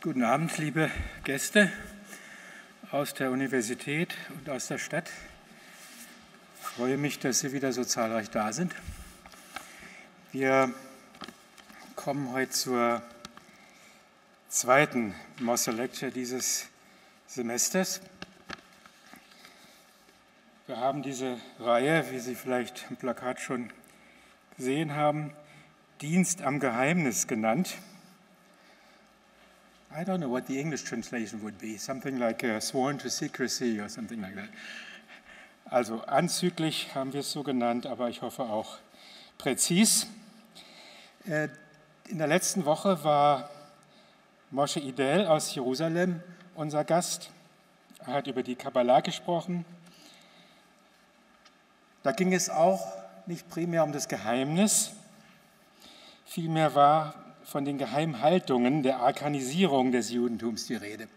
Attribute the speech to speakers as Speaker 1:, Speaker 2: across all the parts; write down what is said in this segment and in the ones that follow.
Speaker 1: Guten Abend, liebe Gäste aus der Universität und aus der Stadt. Ich freue mich, dass Sie wieder so zahlreich da sind. Wir kommen heute zur zweiten Mosse-Lecture dieses Semesters. Wir haben diese Reihe, wie Sie vielleicht im Plakat schon gesehen haben, Dienst am Geheimnis genannt. I don't know what the English translation would be, something like sworn to secrecy or something like that. Also anzüglich haben wir es so genannt, aber ich hoffe auch präzis. In der letzten Woche war Moshe Idel aus Jerusalem unser Gast. Er hat über die Kabbalah gesprochen. Da ging es auch nicht primär um das Geheimnis, vielmehr war von den Geheimhaltungen der Arkanisierung des Judentums die Rede.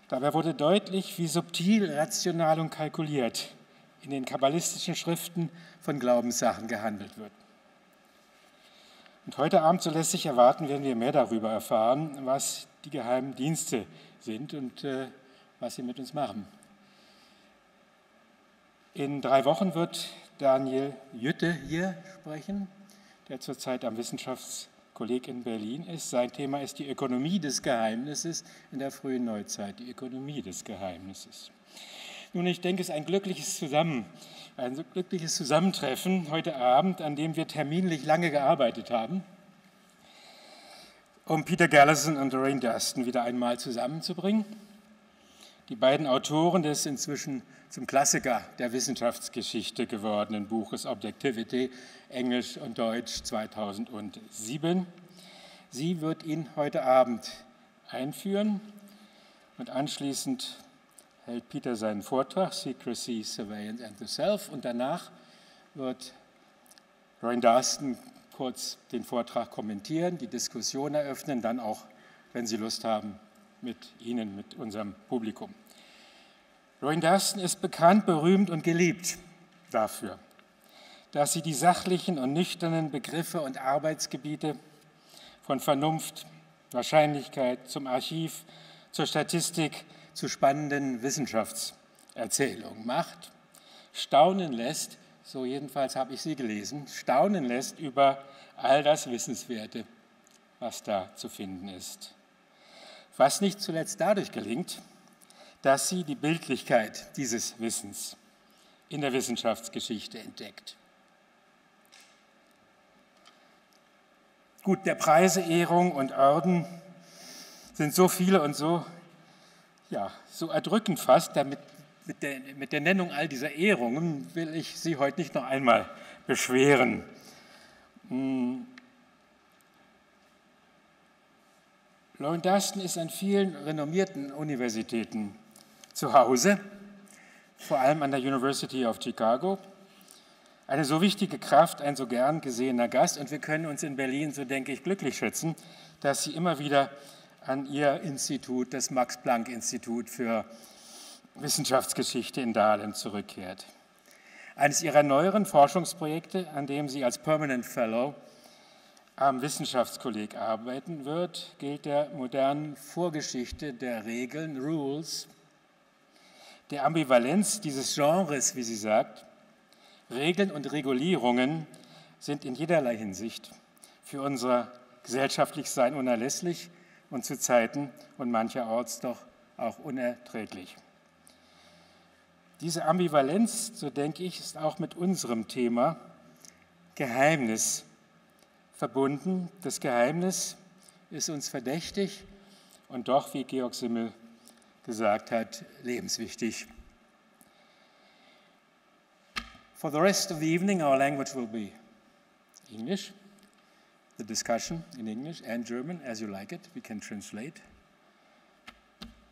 Speaker 1: Dabei wurde deutlich, wie subtil, rational und kalkuliert in den kabbalistischen Schriften von Glaubenssachen gehandelt wird. Und heute Abend, so lässt sich erwarten, werden wir mehr darüber erfahren, was die Geheimdienste sind und was sie mit uns machen. In 3 Wochen wird Daniel Jütte hier sprechen, der zurzeit am Wissenschaftskolleg in Berlin ist. Sein Thema ist die Ökonomie des Geheimnisses in der frühen Neuzeit, die Ökonomie des Geheimnisses. Nun, ich denke, es ist ein glückliches Zusammentreffen heute Abend, an dem wir terminlich lange gearbeitet haben, um Peter Galison und Lorraine Durston wieder einmal zusammenzubringen. Die beiden Autoren des inzwischen zum Klassiker der Wissenschaftsgeschichte gewordenen Buches Objectivity, Englisch und Deutsch 2007. Sie wird ihn heute Abend einführen und anschließend hält Peter seinen Vortrag Secrecy, Surveillance and the Self und danach wird Lorraine Durston kurz den Vortrag kommentieren, die Diskussion eröffnen, dann auch, wenn Sie Lust haben, mit Ihnen, mit unserem Publikum. Lorraine Durston ist bekannt, berühmt und geliebt dafür, dass sie die sachlichen und nüchternen Begriffe und Arbeitsgebiete von Vernunft, Wahrscheinlichkeit zum Archiv, zur Statistik, zu spannenden Wissenschaftserzählungen macht, staunen lässt, so jedenfalls habe ich sie gelesen, staunen lässt über all das Wissenswerte, was da zu finden ist. Was nicht zuletzt dadurch gelingt, dass sie die Bildlichkeit dieses Wissens in der Wissenschaftsgeschichte entdeckt. Gut, der Preise, Ehrung und Orden sind so viele und so erdrückend fast, damit mit der Nennung all dieser Ehrungen will ich Sie heute nicht noch einmal beschweren. Lorraine Durston ist an vielen renommierten Universitäten zu Hause, vor allem an der University of Chicago. Eine so wichtige Kraft, ein so gern gesehener Gast und wir können uns in Berlin, so denke ich, glücklich schätzen, dass sie immer wieder an ihr Institut, das Max-Planck-Institut für Wissenschaftsgeschichte in Dahlem zurückkehrt. Eines ihrer neueren Forschungsprojekte, an dem sie als Permanent Fellow am Wissenschaftskolleg arbeiten wird, gilt der modernen Vorgeschichte der Regeln, Rules, der Ambivalenz dieses Genres, wie sie sagt. Regeln und Regulierungen sind in jederlei Hinsicht für unser gesellschaftliches Sein unerlässlich und zu Zeiten und mancherorts doch auch unerträglich. Diese Ambivalenz, so denke ich, ist auch mit unserem Thema Geheimnis verbunden. Das Geheimnis ist uns verdächtig und doch, wie Georg Simmel gesagt hat, lebenswichtig. For the rest of the evening, our language will be English, the discussion in English and German, as you like it. We can translate.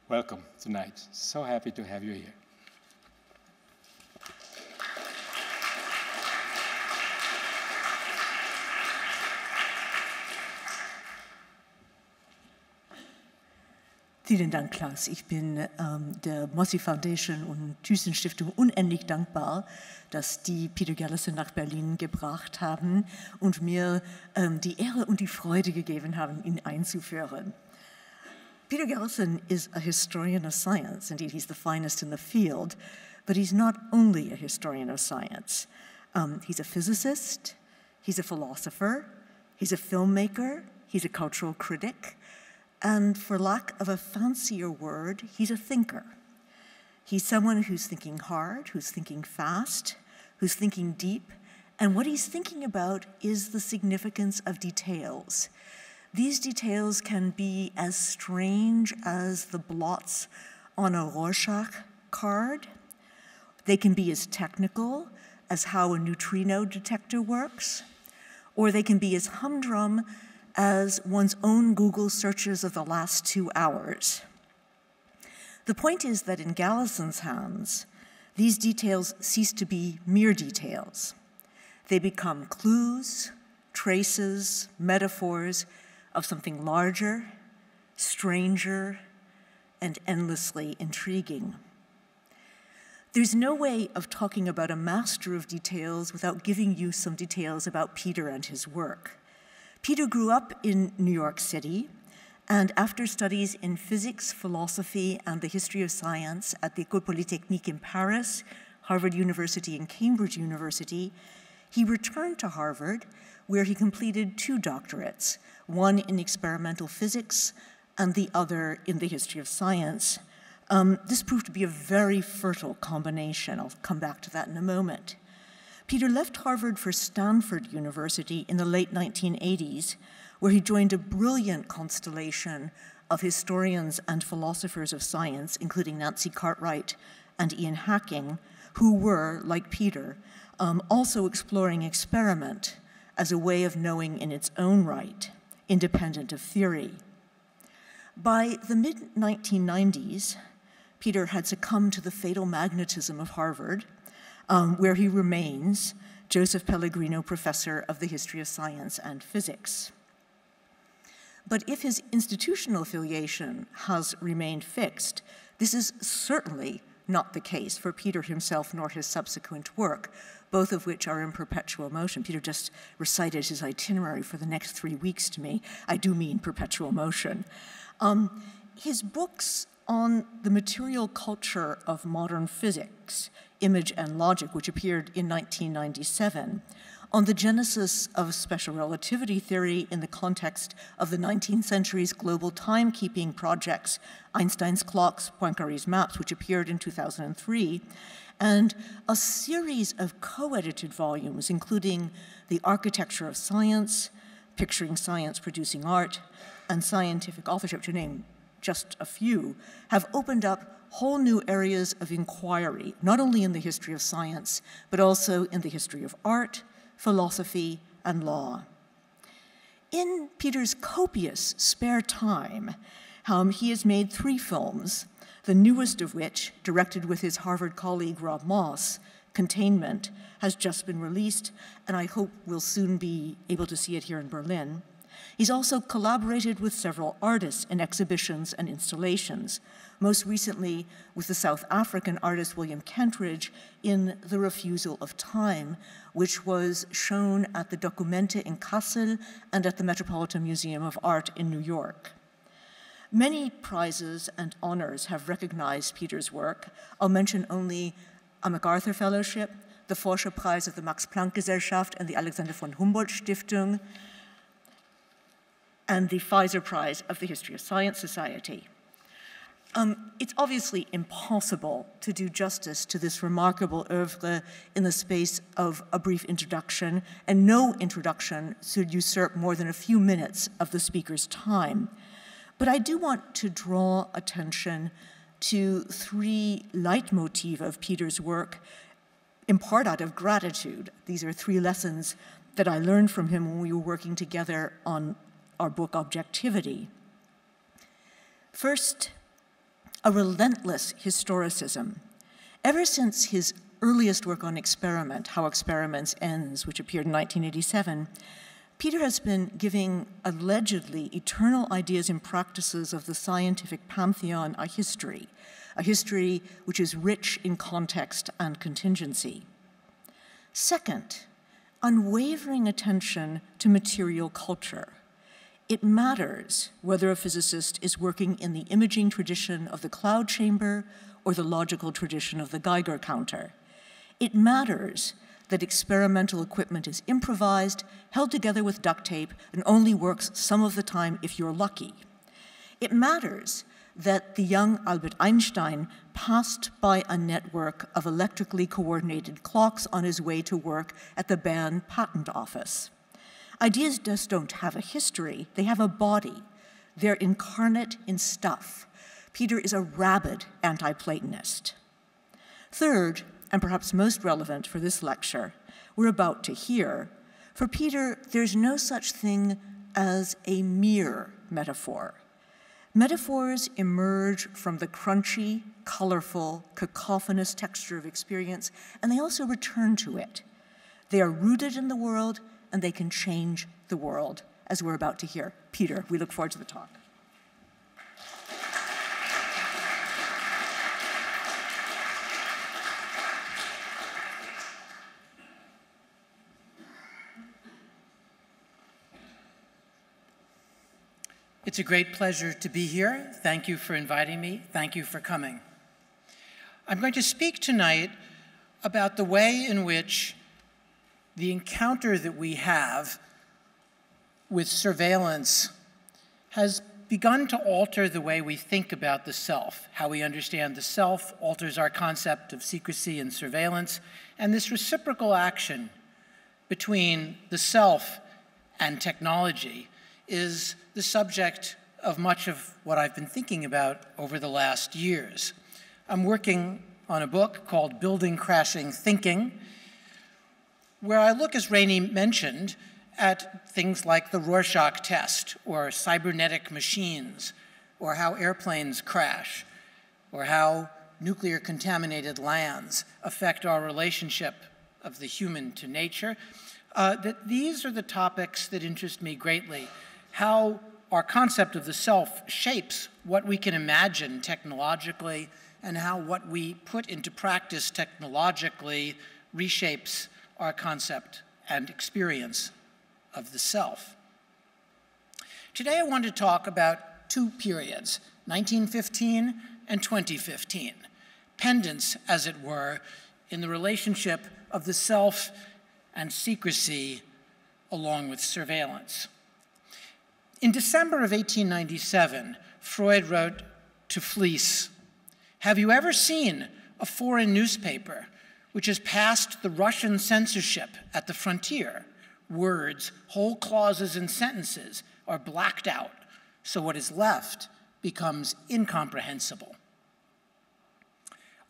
Speaker 1: Welcome tonight. So happy to have you here.
Speaker 2: Vielen Dank, Klaus. Ich bin der Mosse Foundation und Thyssen Stiftung unendlich dankbar, dass die Peter Galison nach Berlin gebracht haben und mir die Ehre und die Freude gegeben haben, ihn einzuführen. Peter Galison is a historian of science. Indeed, he's the finest in the field, but he's not only a historian of science. He's a physicist, he's a philosopher, he's a filmmaker, he's a cultural critic, and for lack of a fancier word, he's a thinker. He's someone who's thinking hard, who's thinking fast, who's thinking deep, and what he's thinking about is the significance of details. These details can be as strange as the blots on a Rorschach card. They can be as technical as how a neutrino detector works, or they can be as humdrum as one's own Google searches of the last 2 hours. The point is that in Galison's hands, these details cease to be mere details. They become clues, traces, metaphors of something larger, stranger, and endlessly intriguing. There's no way of talking about a master of details without giving you some details about Peter and his work. Peter grew up in New York City, and after studies in physics, philosophy, and the history of science at the École Polytechnique in Paris, Harvard University, and Cambridge University, he returned to Harvard, where he completed 2 doctorates, one in experimental physics and the other in the history of science. This proved to be a very fertile combination. I'll come back to that in a moment. Peter left Harvard for Stanford University in the late 1980s, where he joined a brilliant constellation of historians and philosophers of science, including Nancy Cartwright and Ian Hacking, who were, like Peter, also exploring experiment as a way of knowing in its own right, independent of theory. By the mid-1990s, Peter had succumbed to the fatal magnetism of Harvard, where he remains Joseph Pellegrino Professor of the History of Science and Physics. But if his institutional affiliation has remained fixed, this is certainly not the case for Peter himself nor his subsequent work, both of which are in perpetual motion. Peter just recited his itinerary for the next 3 weeks to me. I do mean perpetual motion. His books on the material culture of modern physics, Image and Logic, which appeared in 1997, on the genesis of special relativity theory in the context of the 19th century's global timekeeping projects, Einstein's clocks, Poincaré's maps, which appeared in 2003, and a series of co-edited volumes, including The Architecture of Science, Picturing Science Producing Art, and Scientific Authorship, to name just a few, have opened up whole new areas of inquiry, not only in the history of science, but also in the history of art, philosophy, and law. In Peter's copious spare time, he has made 3 films, the newest of which, directed with his Harvard colleague Rob Moss, Containment, has just been released, and I hope we'll soon be able to see it here in Berlin. He's also collaborated with several artists in exhibitions and installations, most recently with the South African artist William Kentridge in The Refusal of Time, which was shown at the Dokumente in Kassel and at the Metropolitan Museum of Art in New York. Many prizes and honors have recognized Peter's work. I'll mention only a MacArthur Fellowship, the Forscherpreis of the Max Planck Gesellschaft and the Alexander von Humboldt Stiftung, and the Pfizer Prize of the History of Science Society. It's obviously impossible to do justice to this remarkable oeuvre in the space of a brief introduction, and no introduction should usurp more than a few minutes of the speaker's time. But I do want to draw attention to 3 leitmotif of Peter's work, in part out of gratitude. These are 3 lessons that I learned from him when we were working together on our book Objectivity. First, a relentless historicism. Ever since his earliest work on experiment, How Experiments Ends, which appeared in 1987, Peter has been giving allegedly eternal ideas and practices of the scientific pantheon a history which is rich in context and contingency. Second, unwavering attention to material culture. It matters whether a physicist is working in the imaging tradition of the cloud chamber or the logical tradition of the Geiger counter. It matters that experimental equipment is improvised, held together with duct tape, and only works some of the time if you're lucky. It matters that the young Albert Einstein passed by a network of electrically coordinated clocks on his way to work at the Bern Patent Office. Ideas just don't have a history, they have a body. They're incarnate in stuff. Peter is a rabid anti-Platonist. Third, and perhaps most relevant for this lecture, we're about to hear, for Peter, there's no such thing as a mere metaphor. Metaphors emerge from the crunchy, colorful, cacophonous texture of experience, and they also return to it. They are rooted in the world, and they can change the world, as we're about to hear. Peter, we look forward to the talk.
Speaker 3: It's a great pleasure to be here. Thank you for inviting me. Thank you for coming. I'm going to speak tonight about the way in which the encounter that we have with surveillance has begun to alter the way we think about the self. How we understand the self alters our concept of secrecy and surveillance, and this reciprocal action between the self and technology is the subject of much of what I've been thinking about over the last years. I'm working on a book called Building Crashing Thinking, where I look, as Rainey mentioned, at things like the Rorschach test, or cybernetic machines, or how airplanes crash, or how nuclear contaminated lands affect our relationship of the human to nature. That these are the topics that interest me greatly. How our concept of the self shapes what we can imagine technologically, and how what we put into practice technologically reshapes our concept and experience of the self. Today I want to talk about two periods, 1915 and 2015, pendants, as it were, in the relationship of the self and secrecy along with surveillance. In December of 1897, Freud wrote to Fliess, "Have you ever seen a foreign newspaper which has passed the Russian censorship at the frontier? Words, whole clauses and sentences are blacked out, so what is left becomes incomprehensible."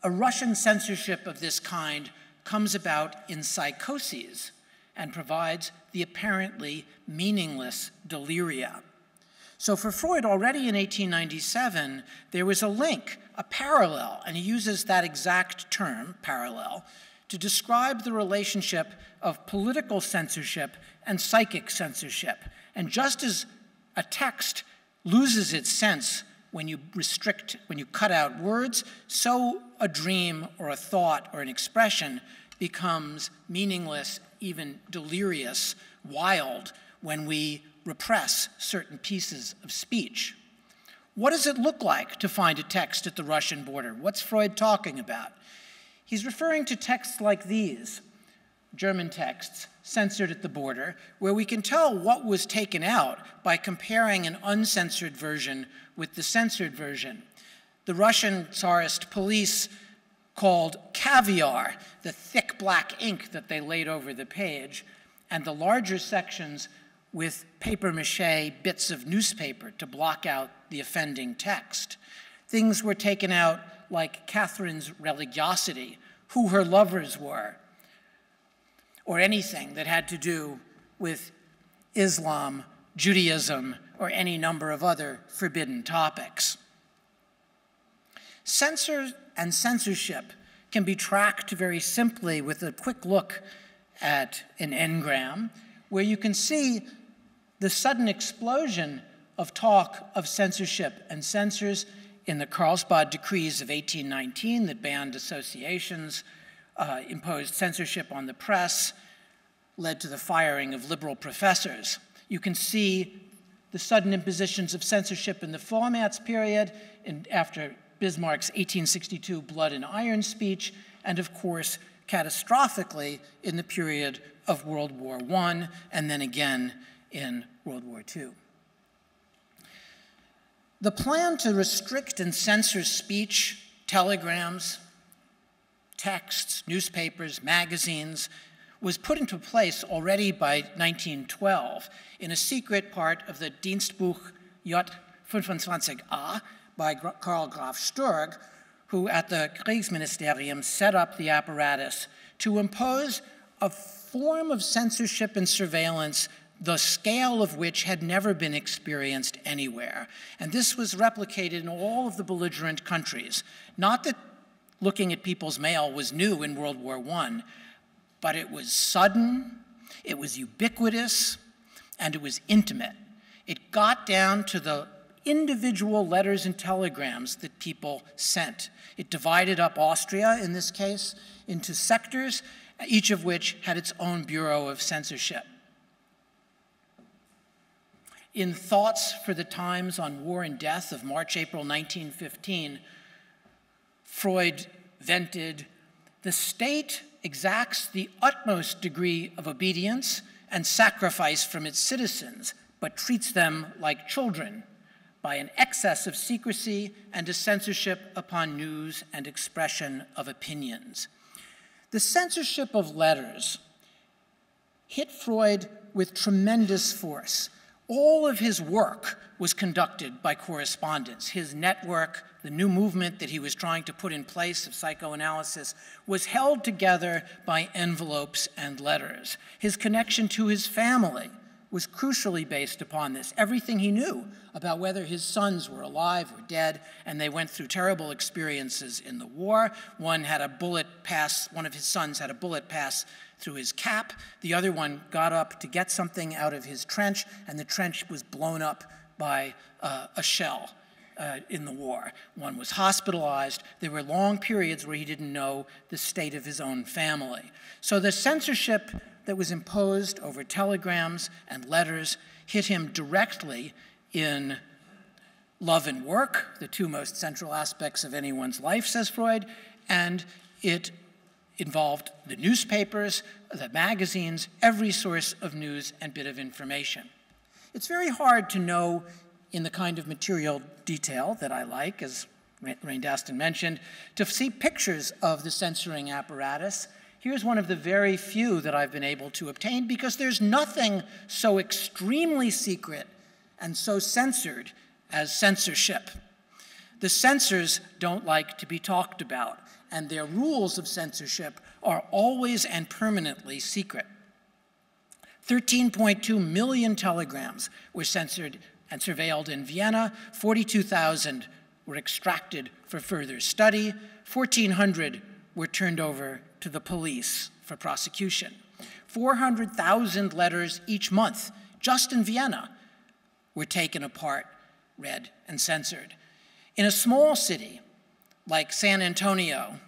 Speaker 3: A Russian censorship of this kind comes about in psychoses and provides the apparently meaningless deliria. So for Freud, already in 1897, there was a link, a parallel, and he uses that exact term, parallel, to describe the relationship of political censorship and psychic censorship. And just as a text loses its sense when you restrict, when you cut out words, so a dream or a thought or an expression becomes meaningless, even delirious, wild, when we repress certain pieces of speech. What does it look like to find a text at the Russian border? What's Freud talking about? He's referring to texts like these, German texts, censored at the border, where we can tell what was taken out by comparing an uncensored version with the censored version. The Russian Tsarist police called caviar, the thick black ink that they laid over the page, and the larger sections with papier-mâché bits of newspaper to block out the offending text. Things were taken out like Catherine's religiosity, who her lovers were, or anything that had to do with Islam, Judaism, or any number of other forbidden topics. Censor and censorship can be tracked very simply with a quick look at an engram, where you can see the sudden explosion of talk of censorship and censors in the Carlsbad decrees of 1819 that banned associations, imposed censorship on the press, led to the firing of liberal professors. You can see the sudden impositions of censorship in the Vormärz period, after Bismarck's 1862 blood and iron speech, and of course, catastrophically in the period of World War I, and then again in World War II. The plan to restrict and censor speech, telegrams, texts, newspapers, magazines, was put into place already by 1912 in a secret part of the Dienstbuch J25a by Karl Graf Sturg, who at the Kriegsministerium set up the apparatus to impose a form of censorship and surveillance the scale of which had never been experienced anywhere. And this was replicated in all of the belligerent countries. Not that looking at people's mail was new in World War I, but it was sudden, it was ubiquitous, and it was intimate. It got down to the individual letters and telegrams that people sent. It divided up Austria, in this case, into sectors, each of which had its own bureau of censorship. In Thoughts for the Times on War and Death of March-April 1915, Freud vented, "The state exacts the utmost degree of obedience and sacrifice from its citizens, but treats them like children by an excess of secrecy and a censorship upon news and expression of opinions." The censorship of letters hit Freud with tremendous force. All of his work was conducted by correspondence. His network, the new movement that he was trying to put in place of psychoanalysis, was held together by envelopes and letters. His connection to his family was crucially based upon this. Everything he knew about whether his sons were alive or dead, and they went through terrible experiences in the war. One of his sons had a bullet pass through his cap. The other one got up to get something out of his trench, and the trench was blown up by a shell in the war. One was hospitalized. There were long periods where he didn't know the state of his own family. So the censorship that was imposed over telegrams and letters hit him directly in love and work, the two most central aspects of anyone's life, says Freud, and it involved the newspapers, the magazines, every source of news and bit of information. It's very hard to know in the kind of material detail that I like, as Rain Daston mentioned, to see pictures of the censoring apparatus. Here's one of the very few that I've been able to obtain, because there's nothing so extremely secret and so censored as censorship. The censors don't like to be talked about, and their rules of censorship are always and permanently secret. 13.2 million telegrams were censored and surveilled in Vienna. 42,000 were extracted for further study. 1,400 were turned over to the police for prosecution. 400,000 letters each month, just in Vienna, were taken apart, read, and censored. In a small city like San Antonio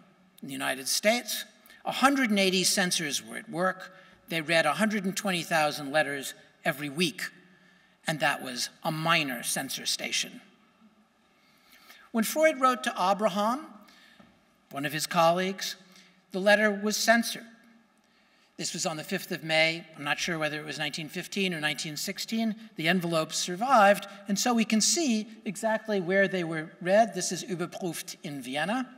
Speaker 3: in the United States, 180 censors were at work. They read 120,000 letters every week, and that was a minor censor station. When Freud wrote to Abraham, one of his colleagues, the letter was censored. This was on the 5th of May. I'm not sure whether it was 1915 or 1916. The envelopes survived, and so we can see exactly where they were read. This is überprüft in Vienna.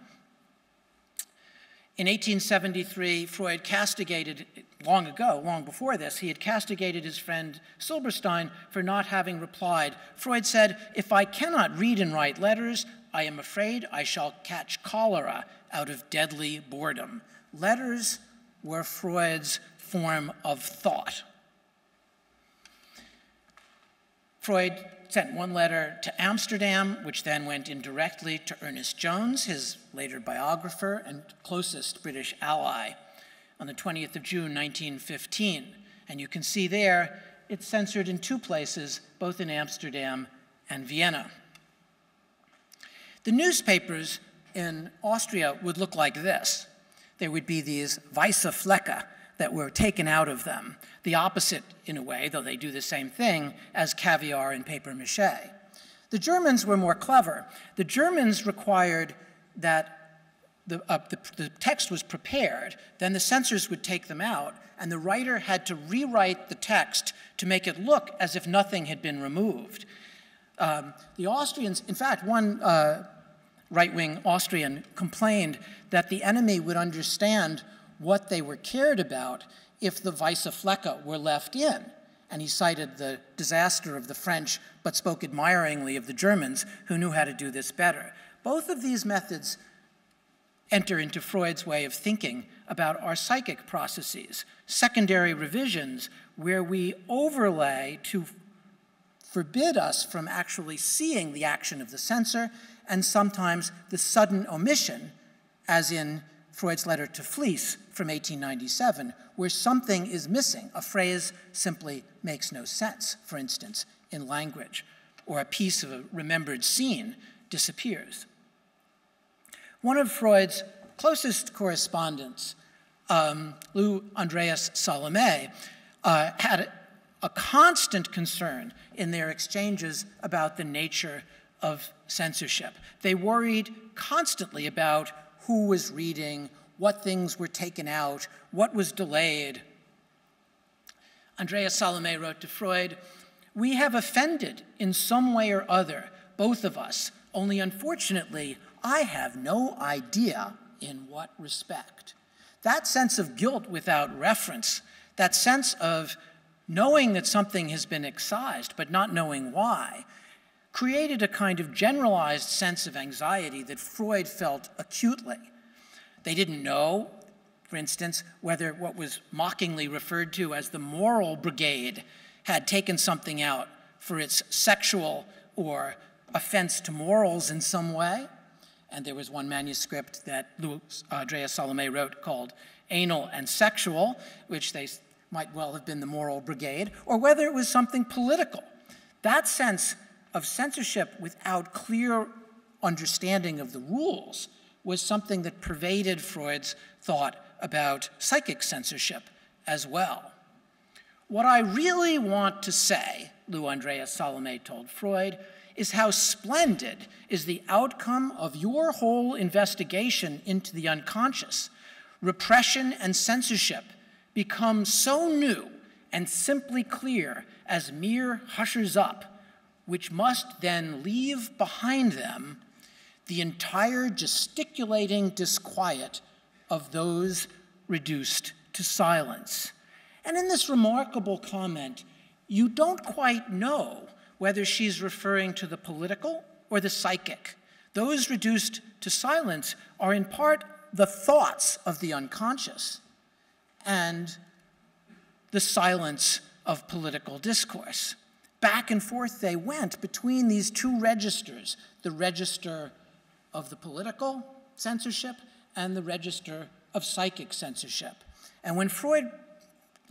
Speaker 3: In 1873, Freud castigated, long ago, long before this, he had castigated his friend Silberstein for not having replied. Freud said, "If I cannot read and write letters, I am afraid I shall catch cholera out of deadly boredom." Letters were Freud's form of thought. Freud sent one letter to Amsterdam, which then went indirectly to Ernest Jones, his later biographer and closest British ally, on the 20th of June, 1915. And you can see there, it's censored in two places, both in Amsterdam and Vienna. The newspapers in Austria would look like this. There would be these weiße Flecke, that were taken out of them. The opposite, in a way, though they do the same thing, as caviar and papier-mâché. The Germans were more clever. The Germans required that the text was prepared, then the censors would take them out, and the writer had to rewrite the text to make it look as if nothing had been removed. The Austrians, in fact, one right-wing Austrian complained that the enemy would understand what they were cared about if the Weiße Flecke were left in. And he cited the disaster of the French, but spoke admiringly of the Germans, who knew how to do this better. Both of these methods enter into Freud's way of thinking about our psychic processes. Secondary revisions, where we overlay to forbid us from actually seeing the action of the censor, and sometimes the sudden omission, as in Freud's letter to Fliess from 1897, where something is missing. A phrase simply makes no sense, for instance, in language, or a piece of a remembered scene disappears. One of Freud's closest correspondents, Lou Andreas Salome, had a constant concern in their exchanges about the nature of censorship. They worried constantly about who was reading, what things were taken out, what was delayed. Andreas Salome wrote to Freud, "We have offended in some way or other, both of us, only unfortunately, I have no idea in what respect." That sense of guilt without reference, that sense of knowing that something has been excised but not knowing why, created a kind of generalized sense of anxiety that Freud felt acutely. They didn't know, for instance, whether what was mockingly referred to as the moral brigade had taken something out for its sexual or offense to morals in some way. And there was one manuscript that Andreas Salome wrote called Anal and Sexual, which they might well have been the moral brigade, or whether it was something political. That sense of censorship without clear understanding of the rules was something that pervaded Freud's thought about psychic censorship as well. What I really want to say, Lou Andreas Salome told Freud, is how splendid is the outcome of your whole investigation into the unconscious. Repression and censorship become so new and simply clear as mere hushers up, which must then leave behind them the entire gesticulating disquiet of those reduced to silence. And in this remarkable comment, you don't quite know whether she's referring to the political or the psychic. Those reduced to silence are in part the thoughts of the unconscious and the silence of political discourse. Back and forth they went between these two registers, the register of the political censorship and the register of psychic censorship. And when Freud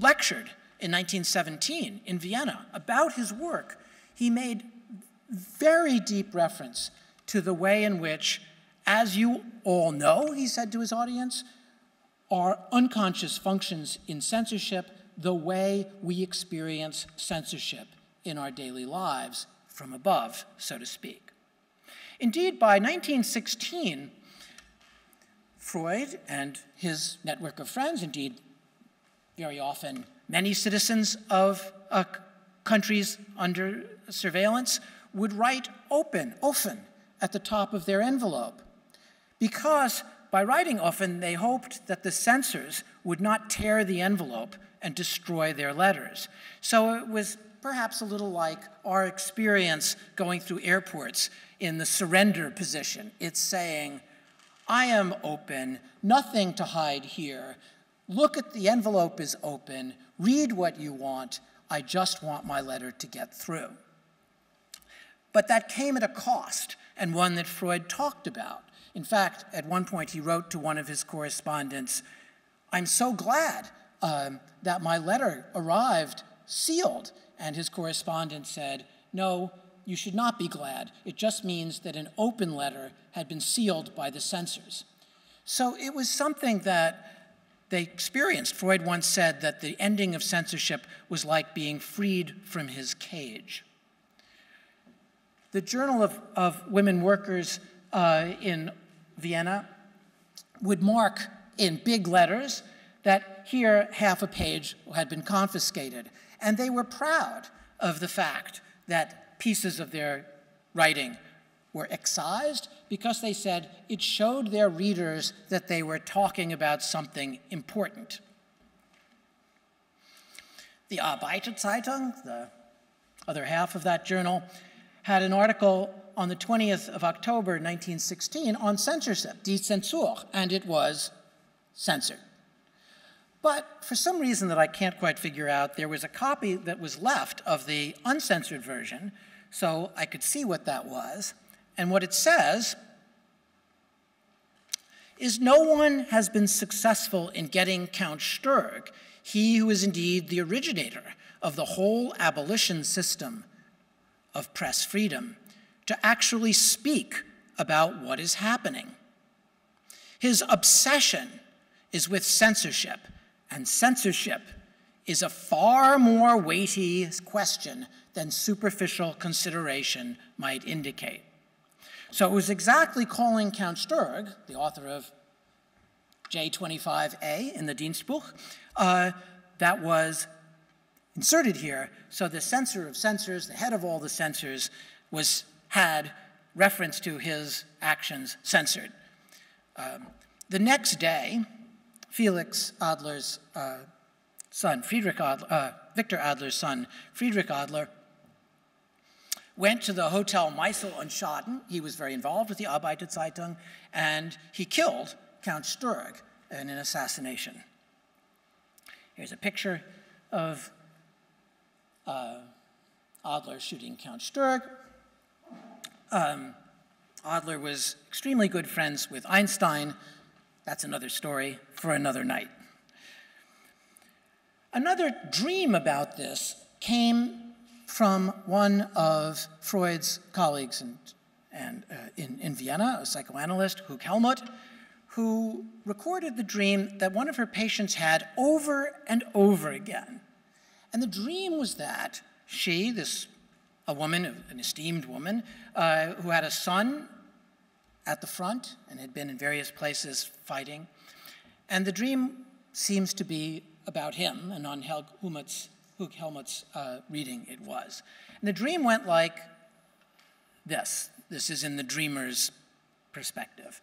Speaker 3: lectured in 1917 in Vienna about his work, he made very deep reference to the way in which, as you all know, he said to his audience, our unconscious functions in censorship the way we experience censorship in our daily lives from above, so to speak. Indeed, by 1916, Freud and his network of friends, indeed, very often many citizens of countries under surveillance, would write offen, at the top of their envelope, because by writing offen, they hoped that the censors would not tear the envelope and destroy their letters. So it was perhaps a little like our experience going through airports in the surrender position. It's saying, I am open, nothing to hide here. Look at the envelope is open, read what you want, I just want my letter to get through. But that came at a cost, and one that Freud talked about. In fact, at one point he wrote to one of his correspondents, I'm so glad that my letter arrived sealed. And his correspondent said, no, you should not be glad. It just means that an open letter had been sealed by the censors. So it was something that they experienced. Freud once said that the ending of censorship was like being freed from his cage. The Journal of Women Workers in Vienna would mark in big letters that here half a page had been confiscated. And they were proud of the fact that pieces of their writing were excised because they said it showed their readers that they were talking about something important. The Arbeiterzeitung, the other half of that journal, had an article on the 20th of October 1916 on censorship, die Zensur, and it was censored. But for some reason that I can't quite figure out, there was a copy that was left of the uncensored version, so I could see what that was. And what it says is, no one has been successful in getting Count Sturg, he who is indeed the originator of the whole abolition system of press freedom, to actually speak about what is happening. His obsession is with censorship, and censorship is a far more weighty question than superficial consideration might indicate. So it was exactly calling Count Sturg, the author of J25A in the Dienstbuch, that was inserted here. So the censor of censors, the head of all the censors, had reference to his actions censored. The next day, Felix Adler's son, Victor Adler's son, Friedrich Adler, went to the Hotel Meißel on Schaden. He was very involved with the Arbeiterzeitung, and he killed Count Sturg in an assassination. Here's a picture of Adler shooting Count Sturg. Adler was extremely good friends with Einstein. That's another story for another night. Another dream about this came from one of Freud's colleagues in Vienna, a psychoanalyst, Hug Helmut, who recorded the dream that one of her patients had over and over again. And the dream was that she, a woman, an esteemed woman, who had a son at the front and had been in various places fighting, and the dream seems to be about him, and on Hug Helmut's reading it was. And the dream went like this. This is in the dreamer's perspective.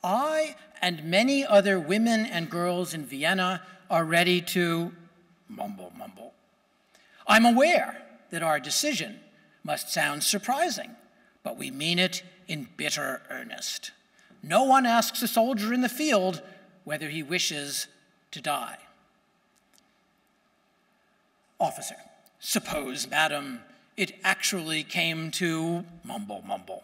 Speaker 3: I and many other women and girls in Vienna are ready to mumble, mumble. I'm aware that our decision must sound surprising, but we mean it in bitter earnest. No one asks a soldier in the field whether he wishes to die. Officer, suppose, madam, it actually came to mumble, mumble.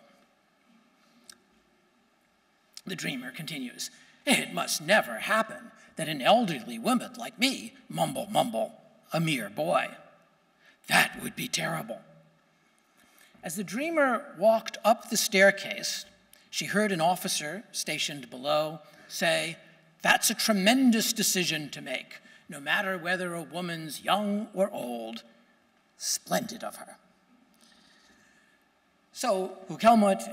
Speaker 3: The dreamer continues, it must never happen that an elderly woman like me mumble, mumble, a mere boy. That would be terrible. As the dreamer walked up the staircase, she heard an officer stationed below say, that's a tremendous decision to make, no matter whether a woman's young or old. Splendid of her. So Hug Helmut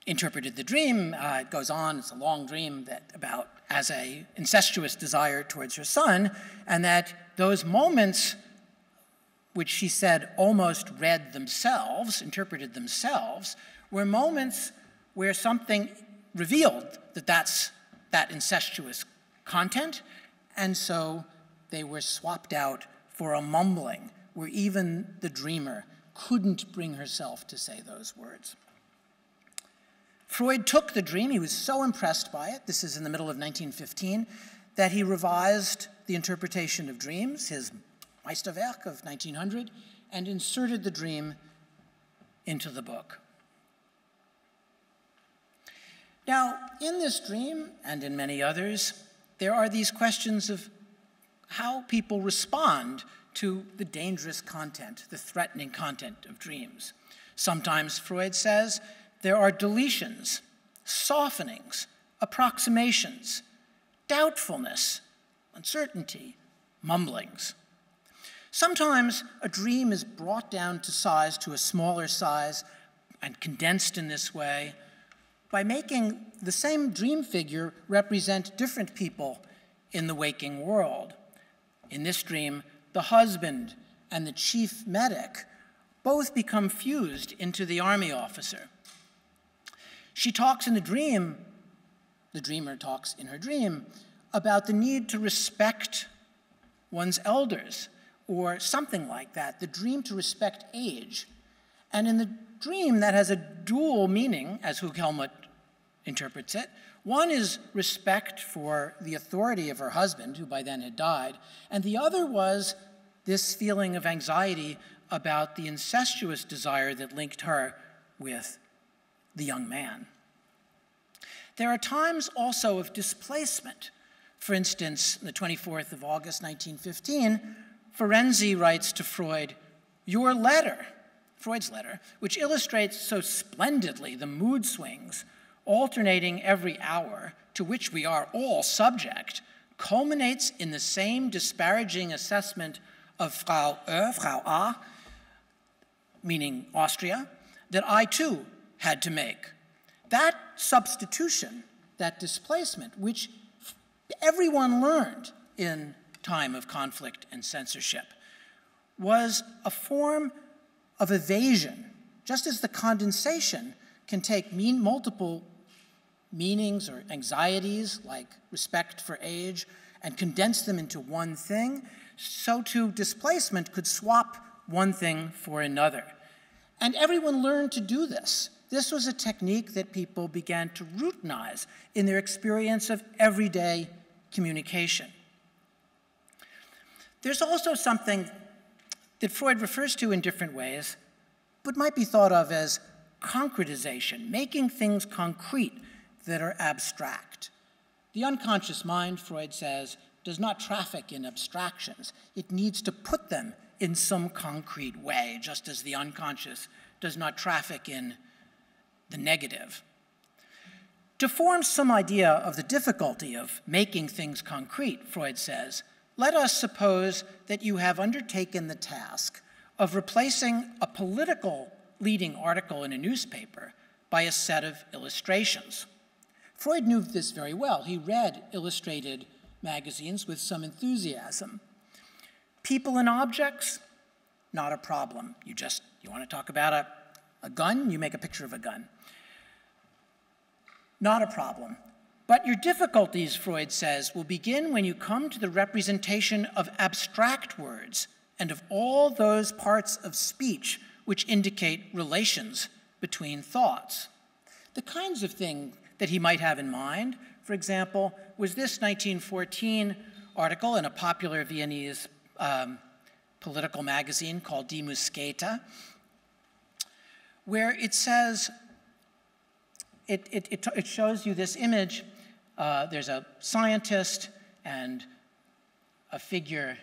Speaker 3: interpreted the dream. It goes on, it's a long dream about as a incestuous desire towards her son, and that those moments which she said almost read themselves, interpreted themselves, were moments where something revealed that that's that incestuous content, and so they were swapped out for a mumbling where even the dreamer couldn't bring herself to say those words. Freud took the dream, he was so impressed by it, this is in the middle of 1915, that he revised the interpretation of dreams, his Meisterwerk of 1900, and inserted the dream into the book. Now, in this dream, and in many others, there are these questions of how people respond to the dangerous content, the threatening content of dreams. Sometimes, Freud says, there are deletions, softenings, approximations, doubtfulness, uncertainty, mumblings. Sometimes a dream is brought down to size, to a smaller size, and condensed in this way by making the same dream figure represent different people in the waking world. In this dream, the husband and the chief medic both become fused into the army officer. She talks in the dream, the dreamer talks in her dream, about the need to respect one's elders, or something like that, the dream to respect age. And in the dream, that has a dual meaning, as Hug-Helmut interprets it. One is respect for the authority of her husband, who by then had died, and the other was this feeling of anxiety about the incestuous desire that linked her with the young man. There are times also of displacement. For instance, on the 24th of August, 1915, Ferenczi writes to Freud, "Your letter," Freud's letter, which illustrates so splendidly the mood swings alternating every hour to which we are all subject, culminates in the same disparaging assessment of Frau A, meaning Austria, that I too had to make. That substitution, that displacement, which everyone learned in time of conflict and censorship, was a form of evasion, just as the condensation can take multiple meanings or anxieties, like respect for age, and condense them into one thing, so too displacement could swap one thing for another. And everyone learned to do this. This was a technique that people began to routinize in their experience of everyday communication. There's also something that Freud refers to in different ways, but might be thought of as concretization, making things concrete that are abstract. The unconscious mind, Freud says, does not traffic in abstractions. It needs to put them in some concrete way, just as the unconscious does not traffic in the negative. To form some idea of the difficulty of making things concrete, Freud says, let us suppose that you have undertaken the task of replacing a political leading article in a newspaper by a set of illustrations. Freud knew this very well. He read illustrated magazines with some enthusiasm. People and objects, not a problem. You want to talk about a gun, you make a picture of a gun. Not a problem. But your difficulties, Freud says, will begin when you come to the representation of abstract words and of all those parts of speech which indicate relations between thoughts. The kinds of thing that he might have in mind, for example, was this 1914 article in a popular Viennese political magazine called Die Muskete, where it says, it shows you this image. There's a scientist and a figure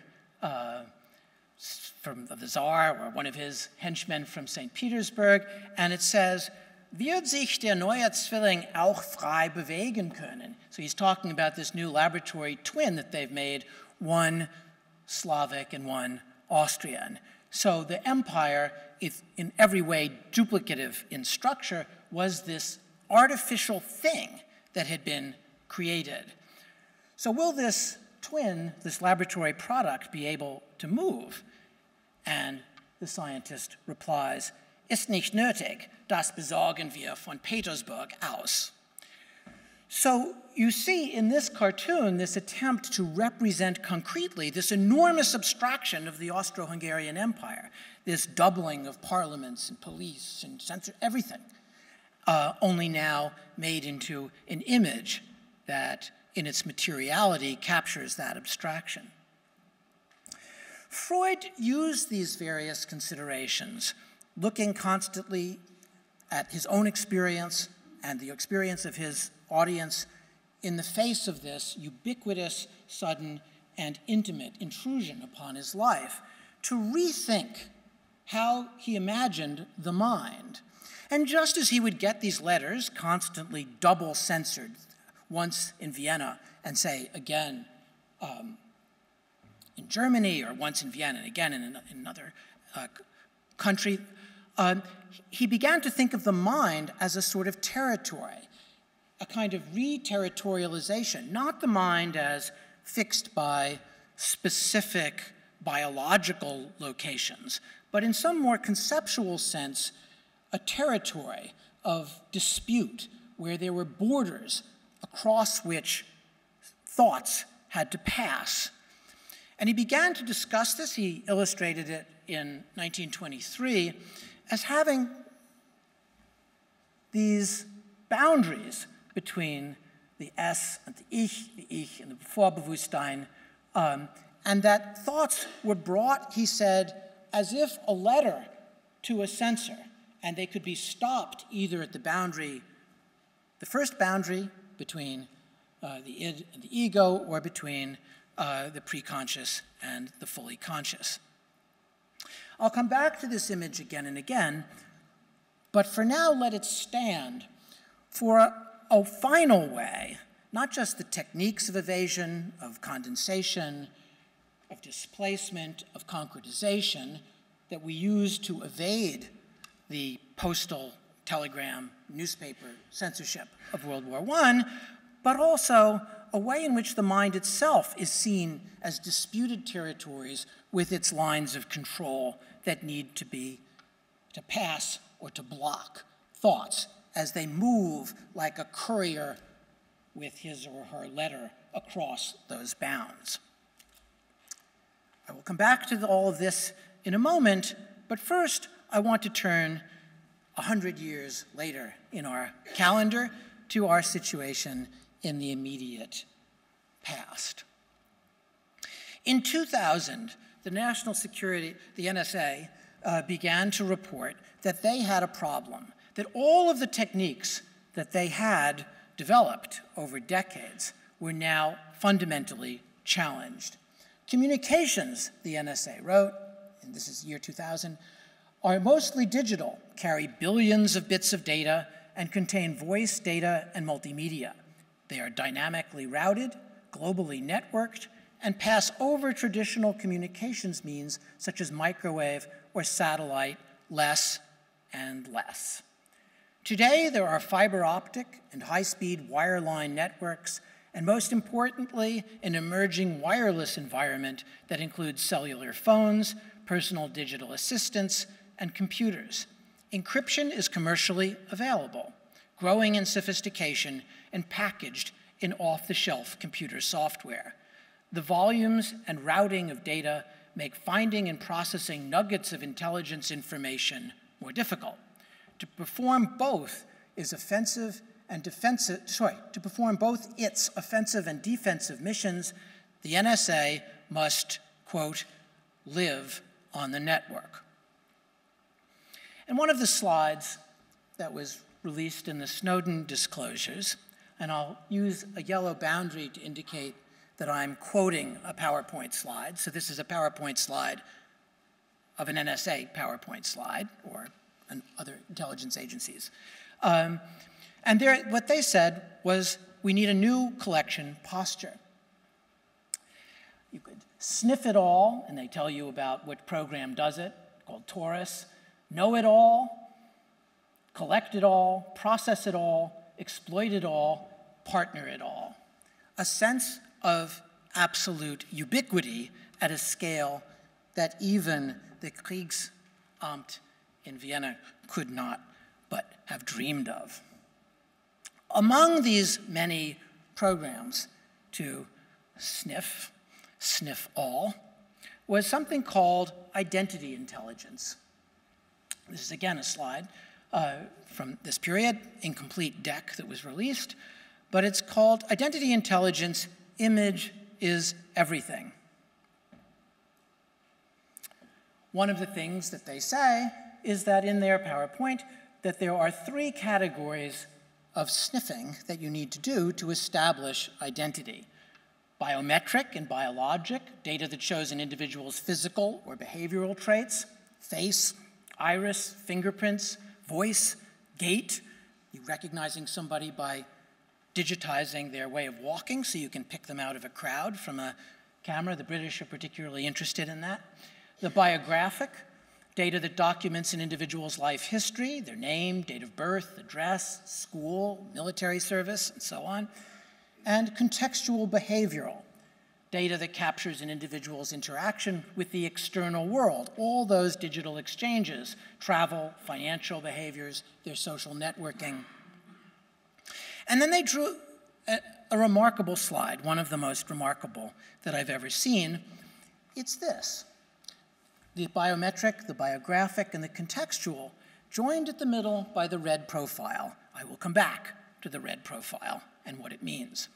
Speaker 3: from the Tsar or one of his henchmen from St. Petersburg, and it says, "Wird sich der neue Zwilling auch frei bewegen können?" So he's talking about this new laboratory twin that they've made, one Slavic and one Austrian. So the empire, if in every way duplicative in structure, was this artificial thing that had been created. So will this twin, this laboratory product, be able to move? And the scientist replies, "Ist nicht nötig, das besorgen wir von Petersburg aus." So you see in this cartoon this attempt to represent concretely this enormous abstraction of the Austro-Hungarian Empire, this doubling of parliaments and police and censor, everything, only now made into an image that in its materiality captures that abstraction. Freud used these various considerations, looking constantly at his own experience and the experience of his audience in the face of this ubiquitous, sudden, and intimate intrusion upon his life, to rethink how he imagined the mind. And just as he would get these letters constantly double censored, once in Vienna and say, again, in Germany, or once in Vienna, and again in another country, he began to think of the mind as a sort of territory, a kind of re-territorialization, not the mind as fixed by specific biological locations, but in some more conceptual sense, a territory of dispute where there were borders across which thoughts had to pass. And he began to discuss this. He illustrated it in 1923 as having these boundaries between the Es and the Ich and the Vorbewusstsein, and that thoughts were brought, he said, as if a letter to a censor, and they could be stopped either at the boundary, the first boundary between the id and the ego, or between the preconscious and the fully conscious. I'll come back to this image again and again, but for now let it stand for a final way, not just the techniques of evasion, of condensation, of displacement, of concretization that we use to evade the postal, telegram, newspaper censorship of World War I, but also a way in which the mind itself is seen as disputed territories with its lines of control that need to pass or to block thoughts as they move like a courier with his or her letter across those bounds. I will come back to all of this in a moment, but first I want to turn 100 years later in our calendar to our situation in the immediate past. In 2000, the National Security, the NSA, began to report that they had a problem, that all of the techniques that they had developed over decades were now fundamentally challenged. Communications, the NSA wrote, and this is year 2000, are mostly digital, carry billions of bits of data, and contain voice, data, and multimedia. They are dynamically routed, globally networked, and pass over traditional communications means such as microwave or satellite less and less. Today, there are fiber optic and high-speed wireline networks, and most importantly, an emerging wireless environment that includes cellular phones, personal digital assistants, and computers. Encryption is commercially available, growing in sophistication and packaged in off-the-shelf computer software. The volumes and routing of data make finding and processing nuggets of intelligence information more difficult. To perform both its offensive and defensive missions, the NSA must, quote, live on the network. And one of the slides that was released in the Snowden disclosures, and I'll use a yellow boundary to indicate that I'm quoting a PowerPoint slide. So this is a PowerPoint slide of an NSA PowerPoint slide, or other intelligence agencies. And what they said was, we need a new collection posture. You could sniff it all, and they tell you about what program does it, called Taurus. Know it all, collect it all, process it all, exploit it all, partner it all. A sense of absolute ubiquity at a scale that even the Kriegsamt in Vienna could not but have dreamed of. Among these many programs to sniff all, was something called identity intelligence. This is again a slide from this period, incomplete deck that was released, but it's called Identity Intelligence, Image is Everything. One of the things that they say is that in their PowerPoint, that there are 3 categories of sniffing that you need to do to establish identity. Biometric and biologic, data that shows an individual's physical or behavioral traits, face, iris, fingerprints, voice, gait, you recognizing somebody by digitizing their way of walking so you can pick them out of a crowd from a camera. The British are particularly interested in that. The biographic, data that documents an individual's life history, their name, date of birth, address, school, military service, and so on. And contextual behavioral, data that captures an individual's interaction with the external world, all those digital exchanges, travel, financial behaviors, their social networking. And then they drew a remarkable slide, one of the most remarkable that I've ever seen. It's this. The biometric, the biographic, and the contextual joined at the middle by the red profile. I will come back to the red profile and what it means.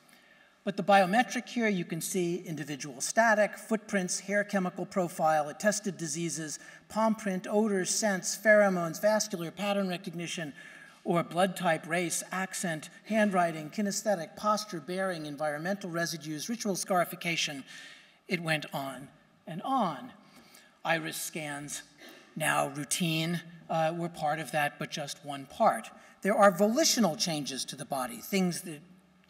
Speaker 3: But the biometric here, you can see individual static, footprints, hair chemical profile, attested diseases, palm print, odors, scents, pheromones, vascular pattern recognition, or blood type, race, accent, handwriting, kinesthetic, posture, bearing, environmental residues, ritual scarification. It went on and on. Iris scans, now routine, were part of that, but just one part. There are volitional changes to the body, things that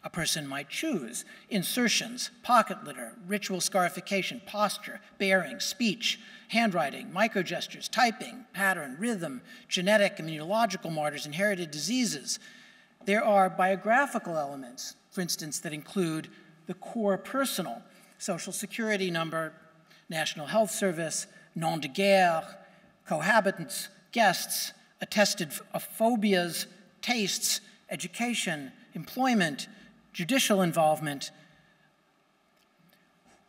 Speaker 3: a person might choose: insertions, pocket litter, ritual scarification, posture, bearing, speech, handwriting, microgestures, typing, pattern, rhythm, genetic, immunological markers, inherited diseases. There are biographical elements, for instance, that include the core personal, social security number, National Health Service, nom de guerre, cohabitants, guests, attested phobias, tastes, education, employment, judicial involvement,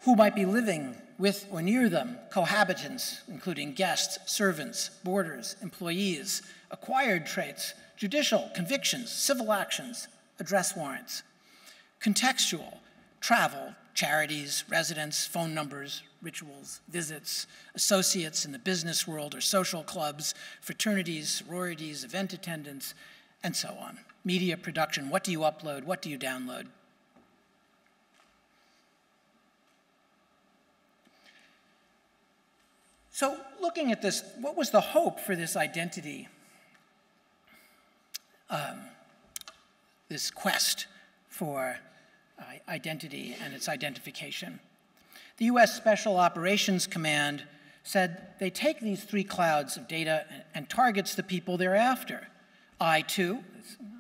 Speaker 3: who might be living with or near them, cohabitants, including guests, servants, boarders, employees, acquired traits, judicial, convictions, civil actions, address warrants, contextual, travel, charities, residence, phone numbers, rituals, visits, associates in the business world or social clubs, fraternities, sororities, event attendance, and so on. Media production, what do you upload, what do you download? So looking at this, what was the hope for this identity, this quest for identity and its identification? The US Special Operations Command said they take these three clouds of data and targets the people they're after. I2,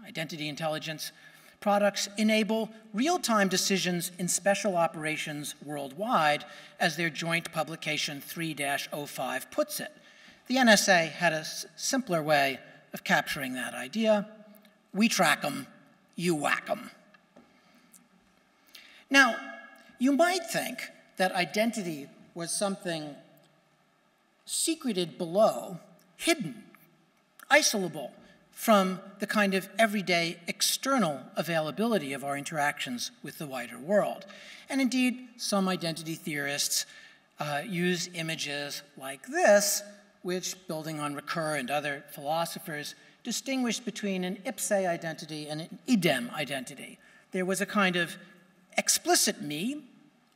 Speaker 3: identity intelligence products, enable real-time decisions in special operations worldwide, as their joint publication 3-05 puts it. The NSA had a simpler way of capturing that idea. We track them, you whack them. Now, you might think that identity was something secreted below, hidden, isolable from the kind of everyday external availability of our interactions with the wider world. And indeed, some identity theorists use images like this, which, building on Ricoeur and other philosophers, distinguished between an ipse identity and an idem identity. There was a kind of explicit me,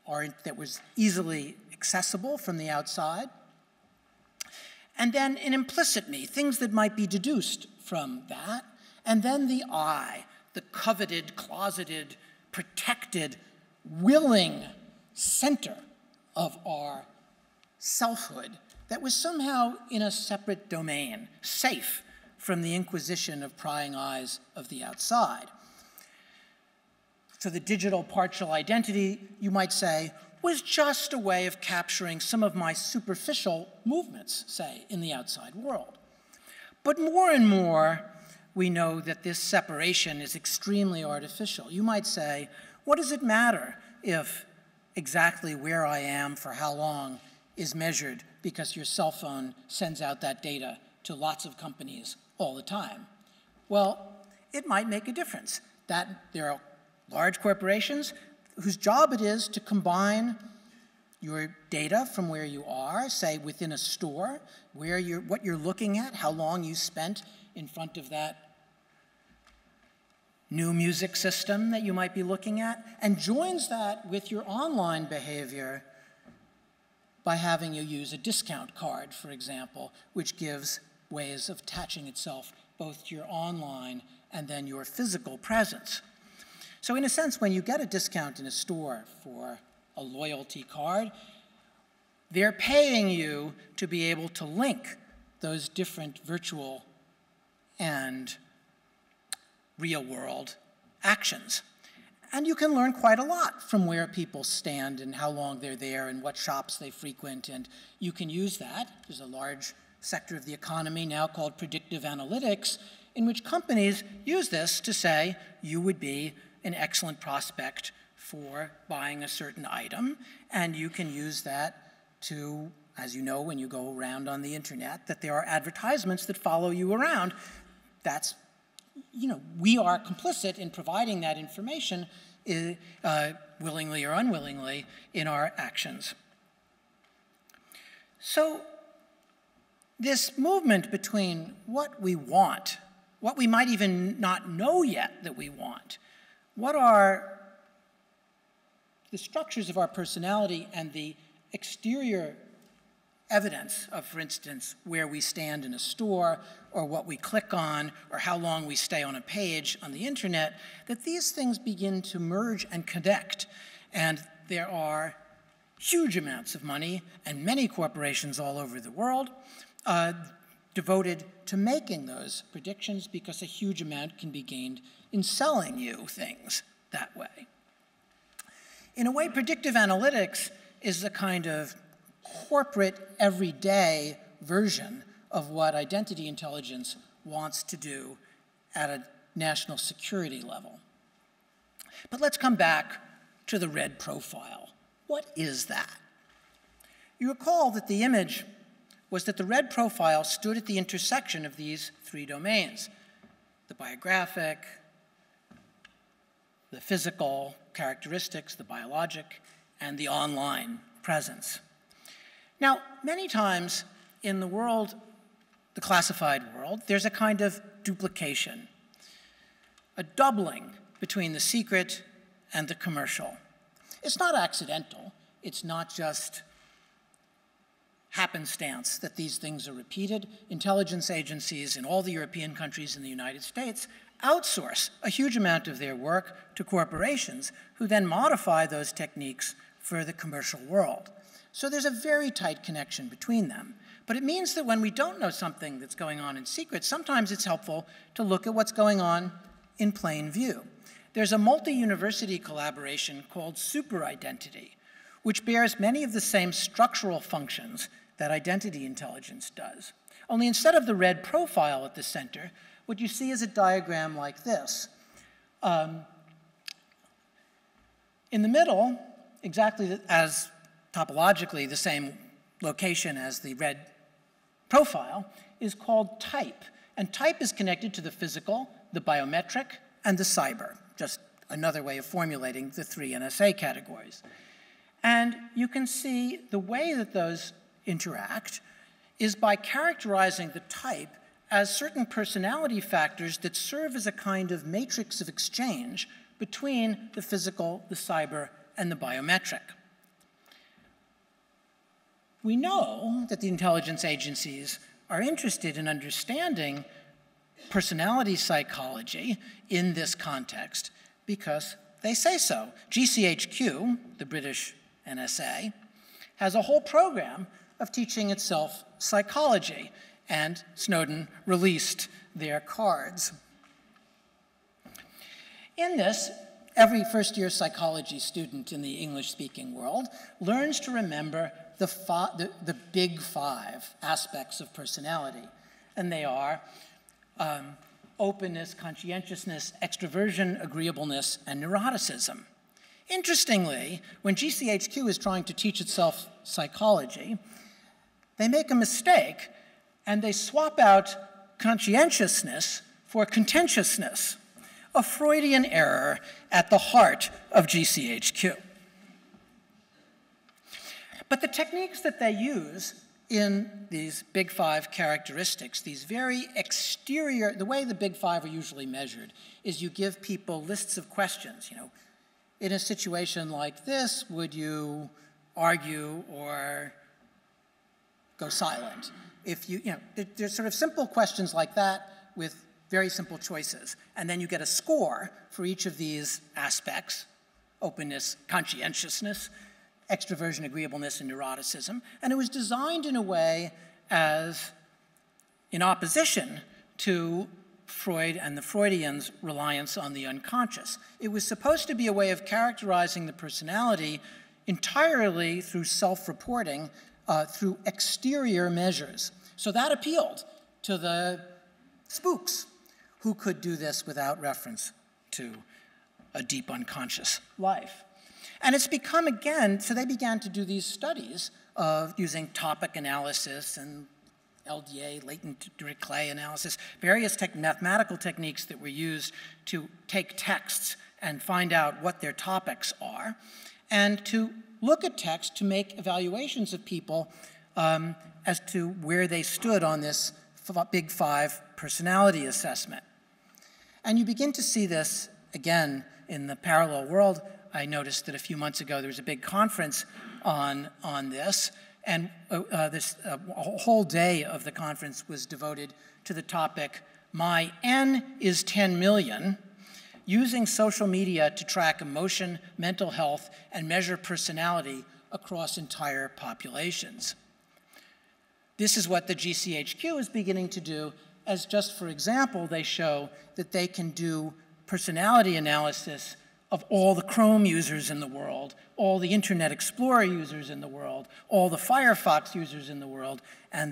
Speaker 3: or that was easily accessible from the outside, and then an implicit me, things that might be deduced from that, and then the I, the coveted, closeted, protected, willing center of our selfhood that was somehow in a separate domain, safe from the inquisition of prying eyes of the outside. So the digital partial identity, you might say, was just a way of capturing some of my superficial movements, say, in the outside world. But more and more, we know that this separation is extremely artificial. You might say, what does it matter if exactly where I am for how long is measured because your cell phone sends out that data to lots of companies all the time? Well, it might make a difference that there are large corporations whose job it is to combine your data from where you are, say within a store, what you're looking at, how long you spent in front of that new music system that you might be looking at, and joins that with your online behavior by having you use a discount card, for example, which gives ways of attaching itself both to your online and then your physical presence. So in a sense, when you get a discount in a store for a loyalty card, they're paying you to be able to link those different virtual and real-world actions. And you can learn quite a lot from where people stand and how long they're there and what shops they frequent, and you can use that. There's a large sector of the economy now called predictive analytics, in which companies use this to say you would be an excellent prospect for buying a certain item, and you can use that to, as you know when you go around on the internet, that there are advertisements that follow you around. That's, we are complicit in providing that information, willingly or unwillingly, in our actions. So this movement between what we want, what we might even not know yet that we want, what are the structures of our personality and the exterior evidence of, for instance, where we stand in a store or what we click on or how long we stay on a page on the internet, that these things begin to merge and connect. And there are huge amounts of money and many corporations all over the world devoted to making those predictions, because a huge amount can be gained in selling you things that way. In a way, predictive analytics is a kind of corporate, everyday version of what identity intelligence wants to do at a national security level. But let's come back to the red profile. What is that? You recall that the image was that the red profile stood at the intersection of these three domains: the biographic, the physical characteristics, the biologic, and the online presence. Now, many times in the world, the classified world, there's a kind of duplication, a doubling between the secret and the commercial. It's not accidental. It's not just happenstance that these things are repeated. Intelligence agencies in all the European countries and the United States outsource a huge amount of their work to corporations who then modify those techniques for the commercial world. So there's a very tight connection between them. But it means that when we don't know something that's going on in secret, sometimes it's helpful to look at what's going on in plain view. There's a multi-university collaboration called Superidentity, which bears many of the same structural functions that identity intelligence does. Only instead of the red profile at the center, what you see is a diagram like this. In the middle, exactly as topologically the same location as the red profile, is called type. And type is connected to the physical, the biometric, and the cyber, just another way of formulating the three NSA categories. And you can see the way that those interact is by characterizing the type as certain personality factors that serve as a kind of matrix of exchange between the physical, the cyber, and the biometric. We know that the intelligence agencies are interested in understanding personality psychology in this context because they say so. GCHQ, the British NSA, has a whole program of teaching itself psychology, and Snowden released their cards. In this, every first-year psychology student in the English-speaking world learns to remember the big five aspects of personality, and they are openness, conscientiousness, extroversion, agreeableness, and neuroticism. Interestingly, when GCHQ is trying to teach itself psychology, they make a mistake and they swap out conscientiousness for contentiousness, a Freudian error at the heart of GCHQ. But the techniques that they use in these big five characteristics, these very exterior, the way the big five are usually measured is you give people lists of questions. In a situation like this, would you argue or go silent? There's sort of simple questions like that with very simple choices. And then you get a score for each of these aspects: openness, conscientiousness, extroversion, agreeableness, and neuroticism. And it was designed in a way as in opposition to Freud and the Freudians' reliance on the unconscious. It was supposed to be a way of characterizing the personality entirely through self-reporting, through exterior measures. So that appealed to the spooks, who could do this without reference to a deep unconscious life. And it's become, again, so they began to do these studies of using topic analysis and LDA, latent Dirichlet analysis, various mathematical techniques that were used to take texts and find out what their topics are, and to look at text to make evaluations of people as to where they stood on this Big Five personality assessment. And you begin to see this, again, in the parallel world. I noticed that a few months ago there was a big conference on this, and a whole day of the conference was devoted to the topic, My N is 10 million, using social media to track emotion, mental health, and measure personality across entire populations. This is what the GCHQ is beginning to do, as just for example, they show that they can do personality analysis of all the Chrome users in the world, all the Internet Explorer users in the world, all the Firefox users in the world, and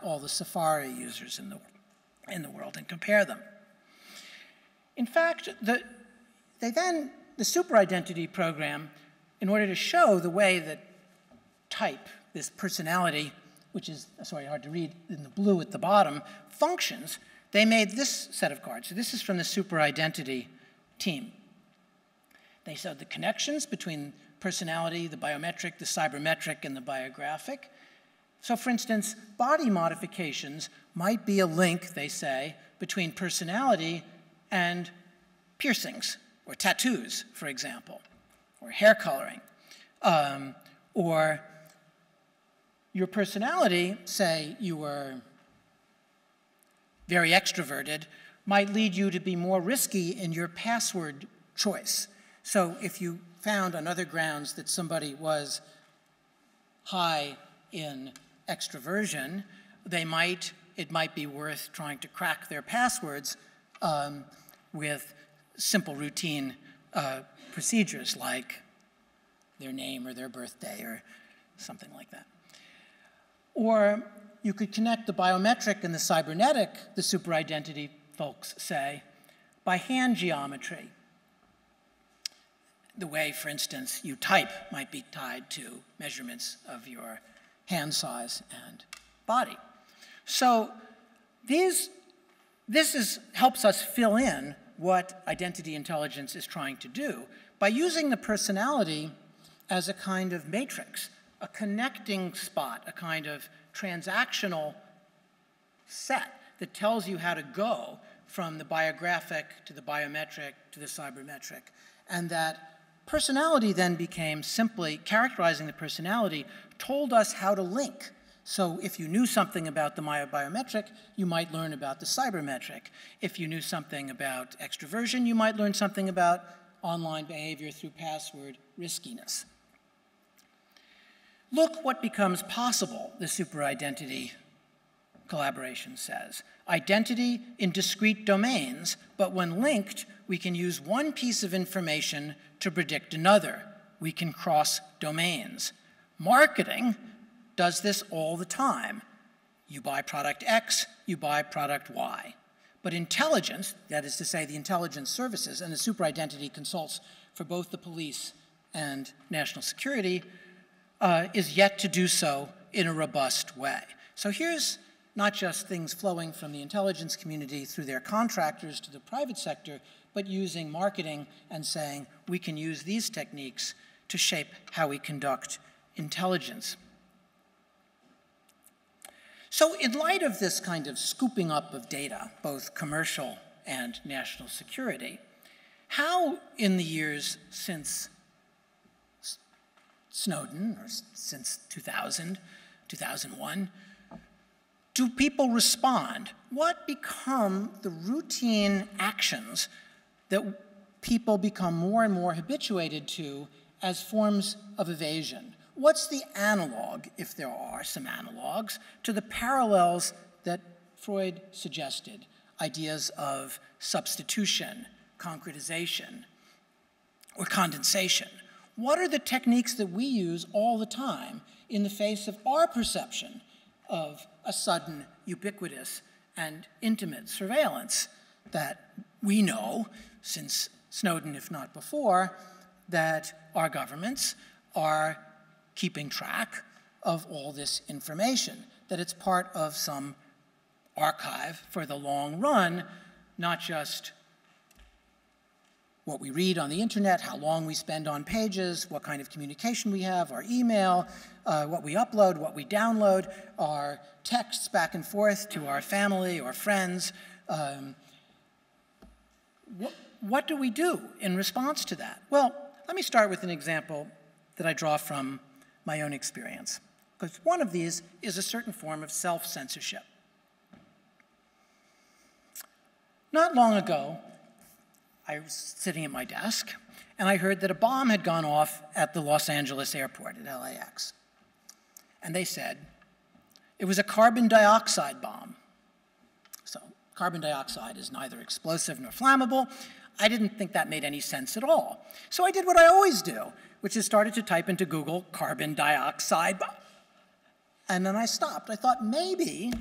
Speaker 3: all the Safari users in the world, and compare them. In fact, the superidentity program, in order to show the way that type, this personality, which is, sorry, hard to read, in the blue at the bottom, functions, they made this set of cards. So this is from the superidentity team. They showed the connections between personality, the biometric, the cybermetric, and the biographic. So for instance, body modifications might be a link, they say, between personality and piercings, or tattoos, for example, or hair coloring. Or your personality, say you were very extroverted, might lead you to be more risky in your password choice. So if you found on other grounds that somebody was high in extroversion, it might be worth trying to crack their passwords with simple routine procedures like their name or their birthday or something like that. Or you could connect the biometric and the cybernetic, the superidentity folks say, by hand geometry. The way, for instance, you type might be tied to measurements of your hand size and body. So this helps us fill in what identity intelligence is trying to do by using the personality as a kind of matrix, a connecting spot, a kind of transactional set that tells you how to go from the biographic to the biometric to the cybermetric. And that personality then became simply, characterizing the personality told us how to link. So if you knew something about the biometric, you might learn about the cybermetric. If you knew something about extroversion, you might learn something about online behavior through password riskiness. Look what becomes possible, the superidentity collaboration says. Identity in discrete domains, but when linked, we can use one piece of information to predict another. We can cross domains. Marketing does this all the time. You buy product X, you buy product Y. But intelligence, that is to say the intelligence services, and the superidentity consults for both the police and national security, is yet to do so in a robust way. So here's not just things flowing from the intelligence community through their contractors to the private sector, but using marketing and saying we can use these techniques to shape how we conduct intelligence. So in light of this kind of scooping up of data, both commercial and national security, how in the years since Snowden, or since 2000, 2001, do people respond? What become the routine actions that people become more and more habituated to as forms of evasion? What's the analog, if there are some analogs, to the parallels that Freud suggested? Ideas of substitution, concretization, or condensation. What are the techniques that we use all the time in the face of our perception of a sudden, ubiquitous, and intimate surveillance that we know, since Snowden, if not before, that our governments are keeping track of all this information, that it's part of some archive for the long run, not just what we read on the internet, how long we spend on pages, what kind of communication we have, our email, what we upload, what we download, our texts back and forth to our family or friends. What do we do in response to that? Well, let me start with an example that I draw from my own experience, because one of these is a certain form of self-censorship. Not long ago, I was sitting at my desk, and I heard that a bomb had gone off at the Los Angeles airport at LAX. And they said it was a carbon dioxide bomb. So carbon dioxide is neither explosive nor flammable. I didn't think that made any sense at all. So I did what I always do, which is started to type into Google carbon dioxide bomb. And then I stopped. I thought maybe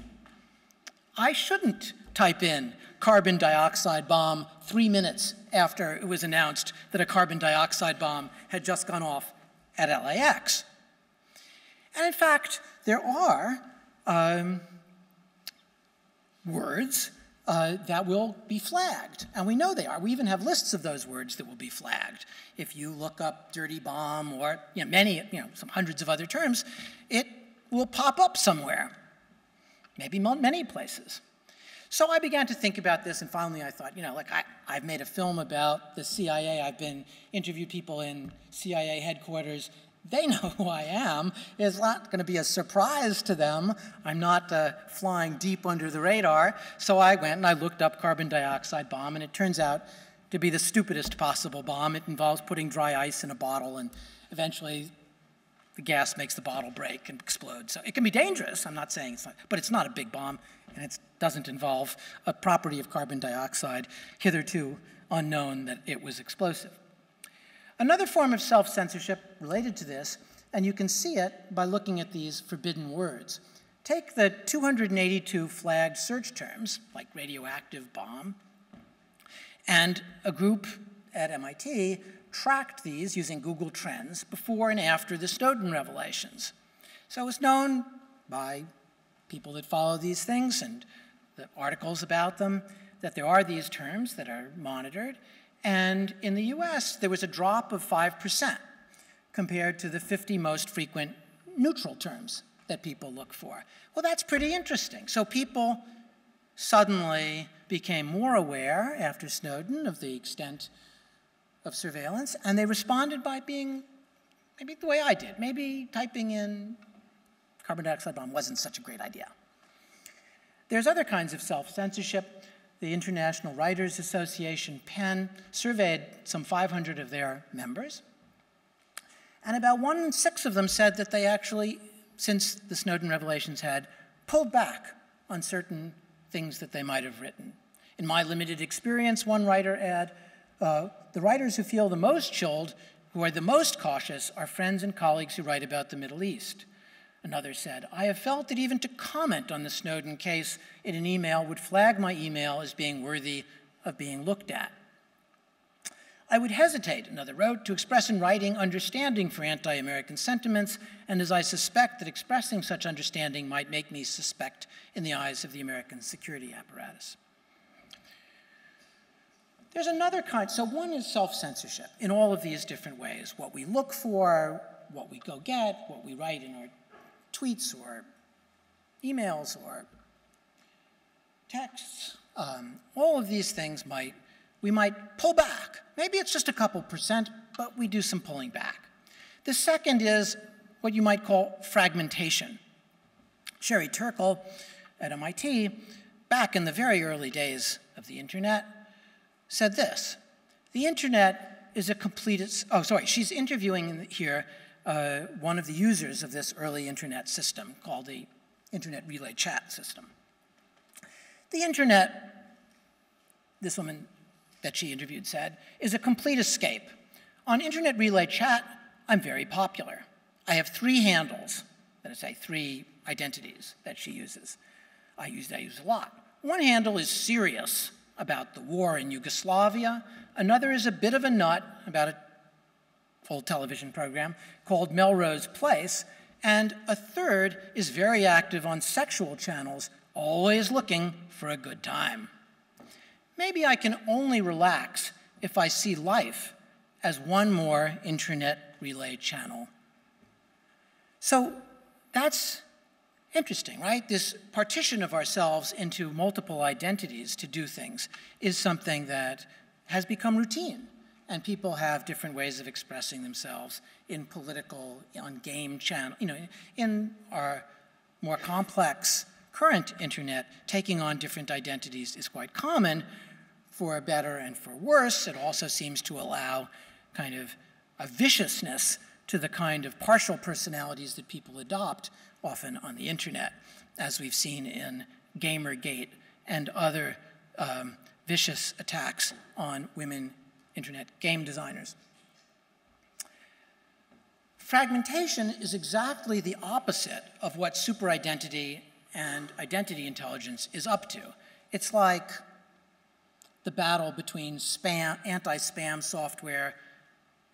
Speaker 3: I shouldn't type in carbon dioxide bomb 3 minutes after it was announced that a carbon dioxide bomb had just gone off at LAX. And in fact, there are words that will be flagged, and we know they are. We even have lists of those words that will be flagged. If you look up dirty bomb or some hundreds of other terms, it will pop up somewhere, maybe many places. So I began to think about this, and finally I thought, I've made a film about the CIA. I've interviewed people in CIA headquarters. They know who I am. It's not going to be a surprise to them. I'm not flying deep under the radar. So I went and I looked up carbon dioxide bomb, and it turns out to be the stupidest possible bomb. It involves putting dry ice in a bottle, and eventually the gas makes the bottle break and explode. So it can be dangerous. I'm not saying it's not, but it's not a big bomb, and it doesn't involve a property of carbon dioxide, hitherto unknown that it was explosive. Another form of self-censorship related to this, and you can see it by looking at these forbidden words. Take the 282 flagged search terms, like radioactive bomb, and a group at MIT tracked these using Google Trends before and after the Snowden revelations. So it was known by people that follow these things and the articles about them that there are these terms that are monitored. And in the US, there was a drop of 5% compared to the 50 most frequent neutral terms that people look for. Well, that's pretty interesting. So people suddenly became more aware after Snowden of the extent of surveillance, and they responded by being maybe the way I did. Maybe typing in carbon dioxide bomb wasn't such a great idea. There's other kinds of self-censorship. The International Writers Association, PEN, surveyed some 500 of their members, and about 1 in 6 of them said that they actually, since the Snowden revelations, had pulled back on certain things that they might have written. In my limited experience, one writer the writers who feel the most chilled, who are the most cautious, are friends and colleagues who write about the Middle East. Another said, I have felt that even to comment on the Snowden case in an email would flag my email as being worthy of being looked at. I would hesitate, another wrote, to express in writing understanding for anti-American sentiments, and as I suspect that expressing such understanding might make me suspect in the eyes of the American security apparatus. There's another kind, so one is self-censorship in all of these different ways. What we look for, what we go get, what we write in our tweets or emails or texts. All of these things we might pull back. Maybe it's just a couple percent, but we do some pulling back. The second is what you might call fragmentation. Sherry Turkle at MIT, back in the very early days of the internet, said this: the internet is a complete, oh, sorry, she's interviewing here one of the users of this early internet system called the Internet Relay Chat system. The internet, this woman that she interviewed said, is a complete escape. On Internet Relay Chat, I'm very popular. I have 3 handles, that is, say, 3 identities that she uses. I use a lot. One handle is serious about the war in Yugoslavia. Another is a bit of a nut about an old television program called Melrose Place. And a third is very active on sexual channels, always looking for a good time. Maybe I can only relax if I see life as one more internet relay channel. So that's interesting, right? This partition of ourselves into multiple identities to do things is something that has become routine. And people have different ways of expressing themselves in political, on game channel, in our more complex current internet, taking on different identities is quite common, for better and for worse. It also seems to allow kind of a viciousness to the kind of partial personalities that people adopt often on the internet, as we've seen in Gamergate and other vicious attacks on women internet game designers. Fragmentation is exactly the opposite of what superidentity and identity intelligence is up to. It's like the battle between anti-spam software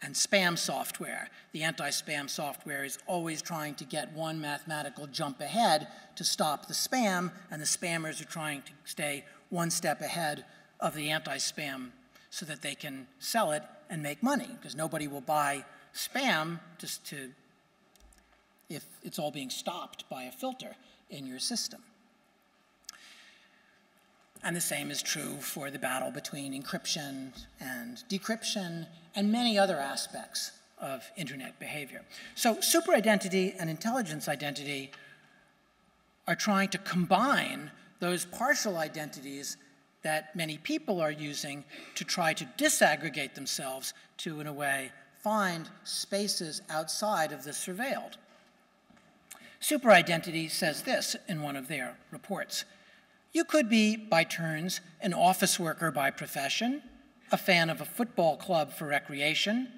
Speaker 3: and spam software. The anti-spam software is always trying to get one mathematical jump ahead to stop the spam, and the spammers are trying to stay one step ahead of the anti-spam so that they can sell it and make money, because nobody will buy spam if it's all being stopped by a filter in your system. And the same is true for the battle between encryption and decryption and many other aspects of internet behavior. So superidentity and intelligence identity are trying to combine those partial identities that many people are using to try to disaggregate themselves to, in a way, find spaces outside of the surveilled. Superidentity says this in one of their reports: you could be, by turns, an office worker by profession, a fan of a football club for recreation,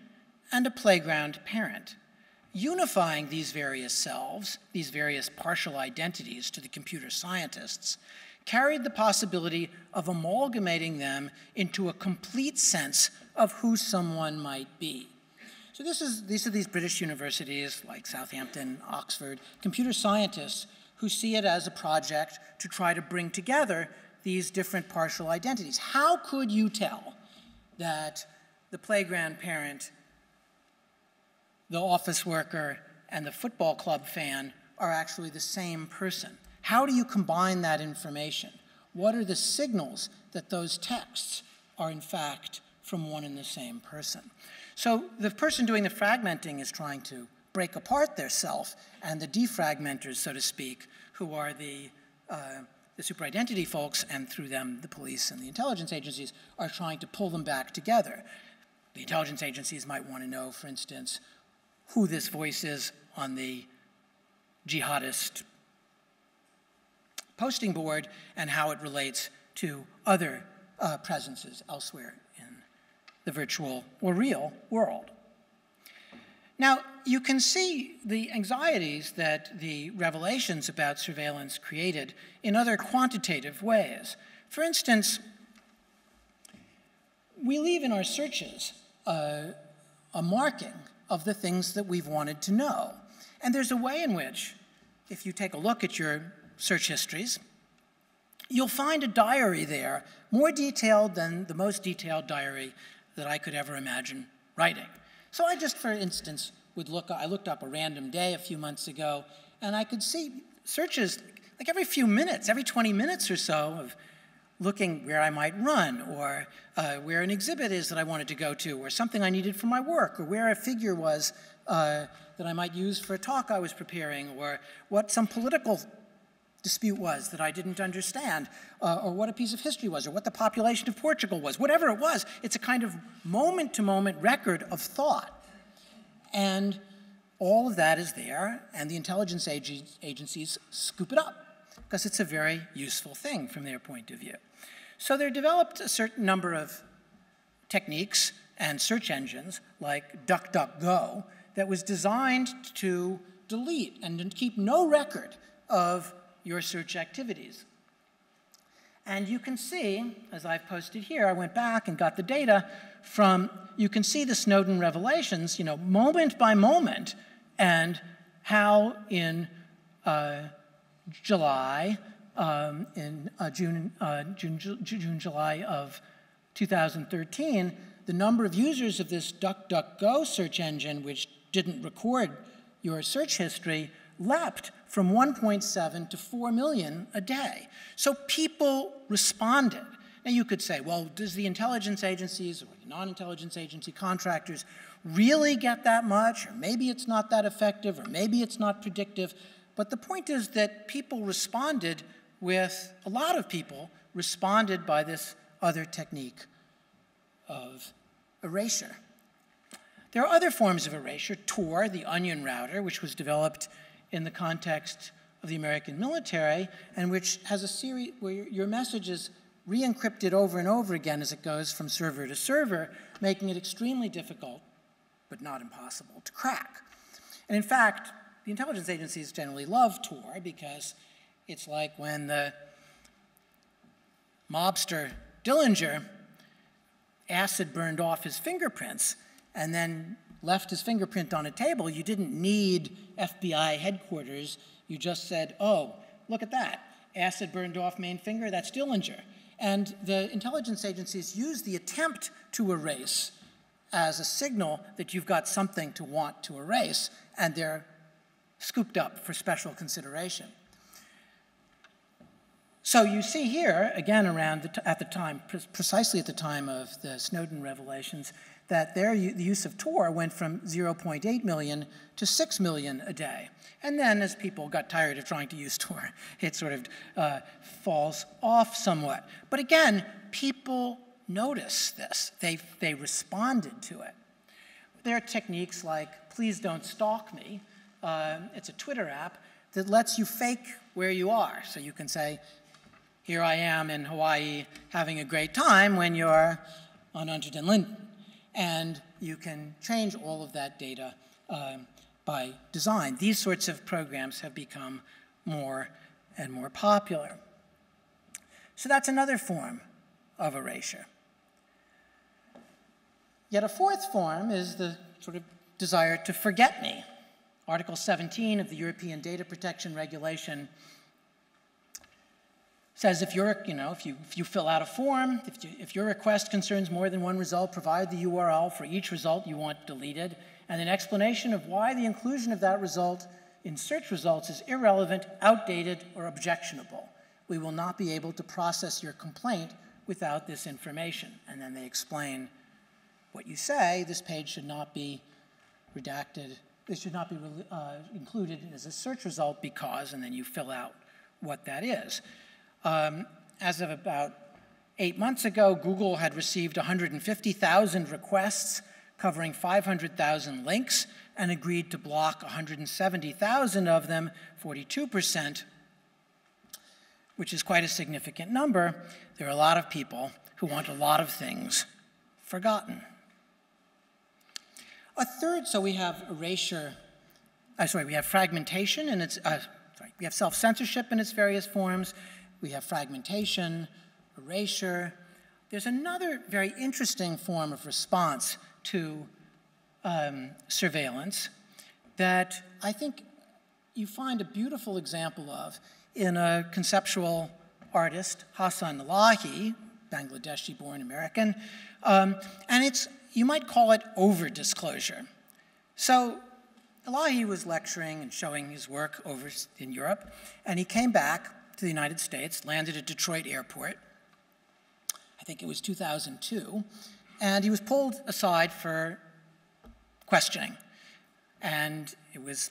Speaker 3: and a playground parent. Unifying these various selves, these various partial identities to the computer scientists, carried the possibility of amalgamating them into a complete sense of who someone might be. So these are these British universities like Southampton, Oxford, computer scientists who see it as a project to try to bring together these different partial identities. How could you tell that the playground parent, the office worker, and the football club fan are actually the same person? How do you combine that information? What are the signals that those texts are in fact from one and the same person? So the person doing the fragmenting is trying to break apart their self, and the defragmenters, so to speak, who are the superidentity folks, and through them the police and the intelligence agencies, are trying to pull them back together. The intelligence agencies might want to know, for instance, who this voice is on the jihadist posting board and how it relates to other presences elsewhere in the virtual or real world. Now, you can see the anxieties that the revelations about surveillance created in other quantitative ways. For instance, we leave in our searches a marking of the things that we've wanted to know. And there's a way in which, if you take a look at your search histories, you'll find a diary there more detailed than the most detailed diary that I could ever imagine writing. So I just, for instance, I looked up a random day a few months ago, and I could see searches like every few minutes, every 20 minutes or so, of looking where I might run, or where an exhibit is that I wanted to go to, or something I needed for my work, or where a figure was that I might use for a talk I was preparing, or what some political dispute was that I didn't understand, or what a piece of history was, or what the population of Portugal was, whatever it was. It's a kind of moment-to-moment record of thought. And all of that is there, and the intelligence agencies scoop it up, because it's a very useful thing from their point of view. So they developed a certain number of techniques and search engines, like DuckDuckGo, that was designed to delete and to keep no record of your search activities. And you can see, as I've posted here, I went back and got the data from, you can see the Snowden revelations, you know, moment by moment, and how in July, July of 2013, the number of users of this DuckDuckGo search engine, which didn't record your search history, leapt from 1.7 to 4 million a day. So people responded. Now you could say, well, does the intelligence agencies or non-intelligence agency contractors really get that much? Or maybe it's not that effective, or maybe it's not predictive. But the point is that people responded with, a lot of people responded by this other technique of erasure. There are other forms of erasure. Tor, the onion router, which was developed in the context of the American military, and which has a series where your message is re-encrypted over and over again as it goes from server to server, making it extremely difficult, but not impossible, to crack. And in fact, the intelligence agencies generally love Tor, because it's like when the mobster Dillinger acid burned off his fingerprints and then left his fingerprint on a table. You didn't need FBI headquarters. You just said, oh, look at that. Acid burned off main finger, that's Dillinger. And the intelligence agencies use the attempt to erase as a signal that you've got something to want to erase, and they're scooped up for special consideration. So you see here, again, around at the time, precisely at the time of the Snowden revelations, that the use of Tor went from 0.8 million to 6 million a day. And then as people got tired of trying to use Tor, it sort of falls off somewhat. But again, people notice this. They responded to it. There are techniques like Please Don't Stalk Me. It's a Twitter app that lets you fake where you are. So you can say, here I am in Hawaii having a great time when you're on Unter Linden. And you can change all of that data by design. These sorts of programs have become more and more popular. So that's another form of erasure. Yet a fourth form is the sort of desire to forget me. Article 17 of the European Data Protection Regulation says if you fill out a form, if your request concerns more than one result, provide the URL for each result you want deleted, and an explanation of why the inclusion of that result in search results is irrelevant, outdated, or objectionable. We will not be able to process your complaint without this information. And then they explain what you say. This page should not be redacted. This should not be included as a search result because, and then you fill out what that is. As of about 8 months ago, Google had received 150,000 requests covering 500,000 links and agreed to block 170,000 of them, 42%, which is quite a significant number. There are a lot of people who want a lot of things forgotten. A third, so we have erasure, we have fragmentation and we have self-censorship in its various forms. We have fragmentation, erasure. There's another very interesting form of response to surveillance that I think you find a beautiful example of in a conceptual artist, Hassan Elahi, Bangladeshi-born American, and you might call it over-disclosure. So Elahi was lecturing and showing his work over in Europe, and he came back to the United States, landed at Detroit Airport, I think it was 2002, and he was pulled aside for questioning. And it was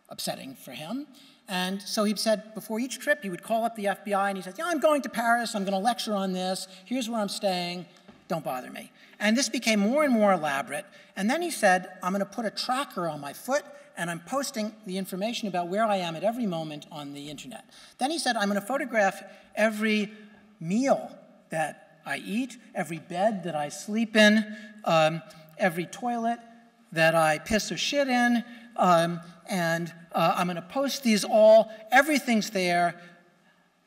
Speaker 3: upsetting for him. And so he said before each trip, he would call up the FBI and he said, yeah, I'm going to Paris, I'm going to lecture on this, here's where I'm staying, don't bother me. And this became more and more elaborate. And then he said, I'm going to put a tracker on my foot and I'm posting the information about where I am at every moment on the internet. Then he said, I'm going to photograph every meal that I eat, every bed that I sleep in, every toilet that I piss or shit in, and I'm going to post these all. Everything's there.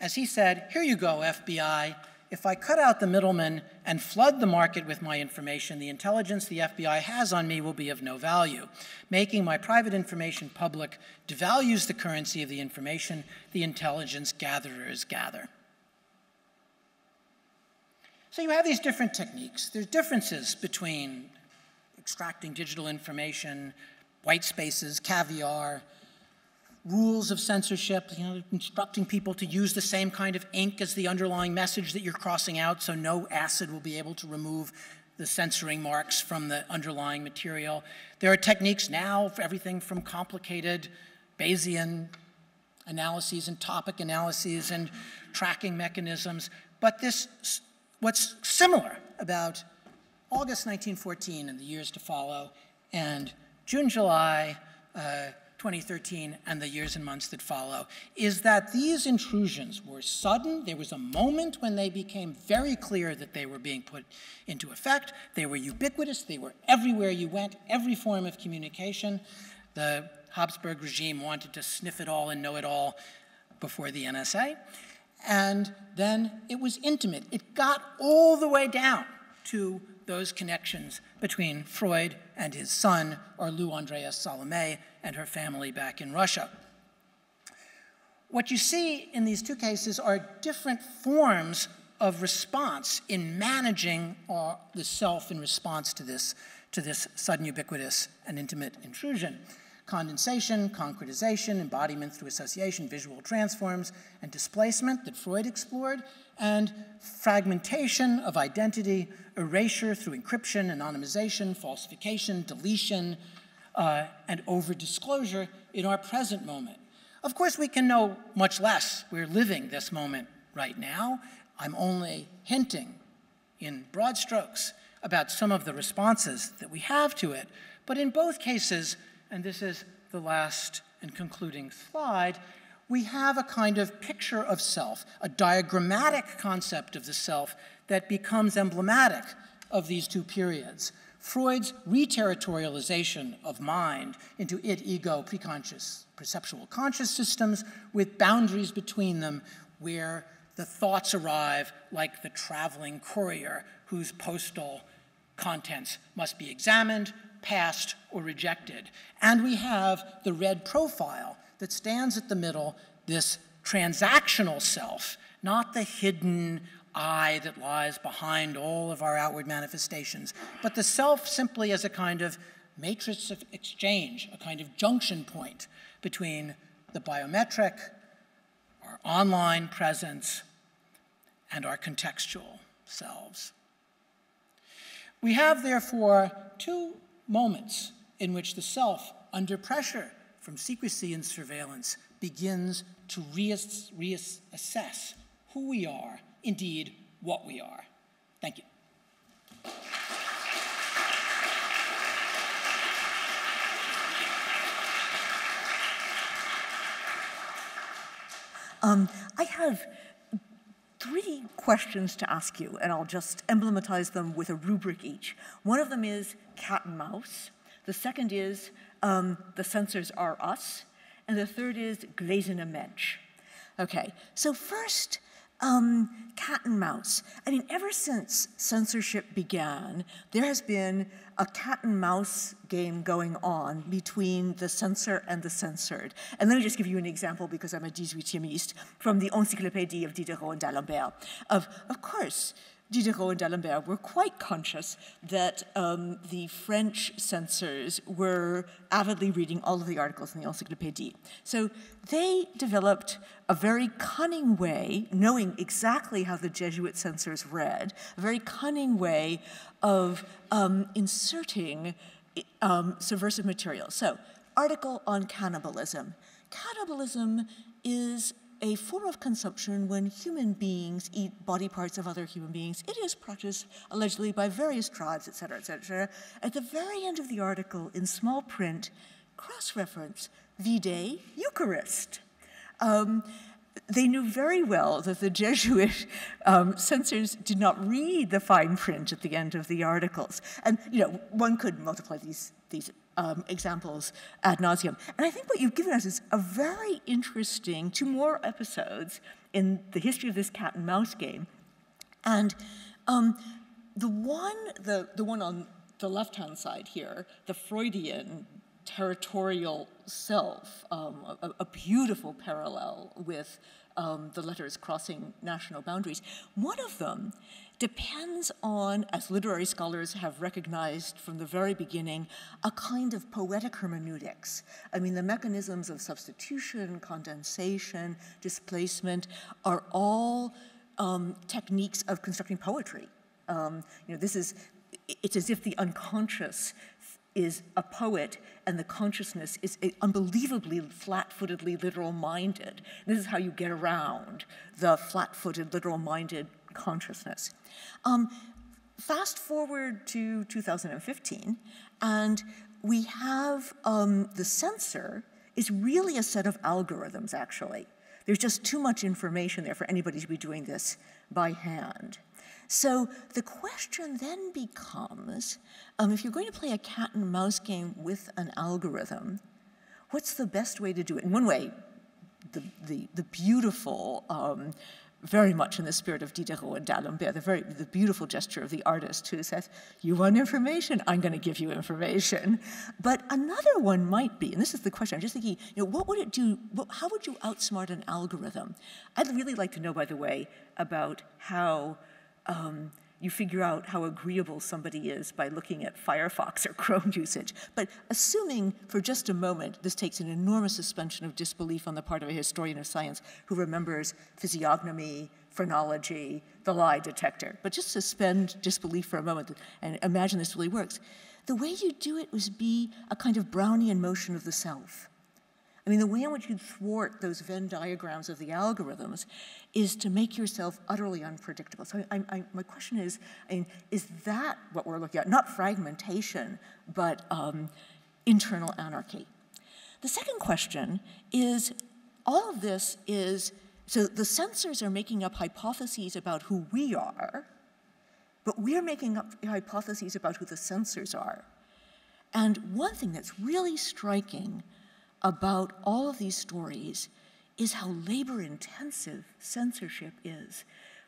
Speaker 3: As he said, here you go, FBI. If I cut out the middleman and flood the market with my information, the intelligence the FBI has on me will be of no value. Making my private information public devalues the currency of the information the intelligence gatherers gather. So you have these different techniques. There's differences between extracting digital information, white spaces, caviar, rules of censorship, instructing people to use the same kind of ink as the underlying message that you're crossing out so no acid will be able to remove the censoring marks from the underlying material. There are techniques now for everything from complicated Bayesian analyses and topic analyses and tracking mechanisms. But what's similar about August 1914 and the years to follow and June, July 2013 and the years and months that follow is that these intrusions were sudden. There was a moment when they became very clear that they were being put into effect. They were ubiquitous. They were everywhere you went, every form of communication. The Habsburg regime wanted to sniff it all and know it all before the NSA. And then it was intimate. It got all the way down to those connections between Freud and his son, or Lou Andreas Salome, and her family back in Russia. What you see in these two cases are different forms of response in managing the self in response to this sudden, ubiquitous, and intimate intrusion. Condensation, concretization, embodiment through association, visual transforms, and displacement that Freud explored, and fragmentation of identity, erasure through encryption, anonymization, falsification, deletion, and over-disclosure in our present moment. Of course, we can know much less. We're living this moment right now. I'm only hinting in broad strokes about some of the responses that we have to it. But in both cases, and this is the last and concluding slide, we have a kind of picture of self, a diagrammatic concept of the self that becomes emblematic of these two periods. Freud's reterritorialization of mind into id, ego, preconscious, perceptual conscious systems with boundaries between them where the thoughts arrive like the traveling courier whose postal contents must be examined, passed, or rejected. And we have the red profile that stands at the middle, this transactional self, not the hidden I that lies behind all of our outward manifestations, but the self simply as a kind of matrix of exchange, a kind of junction point between the biometric, our online presence, and our contextual selves. We have, therefore, two moments in which the self, under pressure from secrecy and surveillance, begins to reassess who we are, indeed, what we are. Thank you.
Speaker 2: I have 3 questions to ask you, and I'll just emblematize them with a rubric each. One of them is cat and mouse. The second is the censors are us. And the third is gläserne Mensch. Okay, so first, cat and mouse. I mean, ever since censorship began, there has been a cat and mouse game going on between the censor and the censored. And let me just give you an example, because I'm a 18th from the Encyclopédie of Diderot and d'Alembert. Of course, Diderot and d'Alembert were quite conscious that the French censors were avidly reading all of the articles in the Encyclopédie. So they developed a very cunning way, knowing exactly how the Jesuit censors read, a very cunning way of inserting subversive material. So, article on cannibalism. cannibalism is a form of consumption when human beings eat body parts of other human beings. It is practiced allegedly by various tribes, et cetera, et cetera. At the very end of the article, in small print, cross-reference, vide Eucharist. They knew very well that the Jesuit censors did not read the fine print at the end of the articles. And, one could multiply these examples ad nauseum. And I think what you've given us is a very interesting 2 more episodes in the history of this cat and mouse game. And the one on the left-hand side here, the Freudian territorial self, a beautiful parallel with the letters crossing national boundaries. One of them depends on, as literary scholars have recognized from the very beginning, a kind of poetic hermeneutics. I mean, the mechanisms of substitution, condensation, displacement are all techniques of constructing poetry. It's as if the unconscious is a poet and the consciousness is unbelievably flat-footedly literal-minded. This is how you get around the flat-footed, literal-minded consciousness. Fast forward to 2015, and we have the censor is really a set of algorithms, actually. There's just too much information there for anybody to be doing this by hand. So the question then becomes, if you're going to play a cat and mouse game with an algorithm, what's the best way to do it? In one way, the beautiful, very much in the spirit of Diderot and d'Alembert, the beautiful gesture of the artist who says, you want information, I'm going to give you information. But another one might be, and this is the question, I'm just thinking, what would it do, how would you outsmart an algorithm? I'd really like to know, by the way, about how you figure out how agreeable somebody is by looking at Firefox or Chrome usage. But assuming for just a moment this takes an enormous suspension of disbelief on the part of a historian of science who remembers physiognomy, phrenology, the lie detector, but just suspend disbelief for a moment and imagine this really works. The way you do it was be a kind of Brownian motion of the self. I mean, the way in which you thwart those Venn diagrams of the algorithms is to make yourself utterly unpredictable. So my question is that what we're looking at? Not fragmentation, but internal anarchy. The second question is, all of this is, so the censors are making up hypotheses about who we are, but we're making up hypotheses about who the censors are. And one thing that's really striking about all of these stories is how labor-intensive censorship is.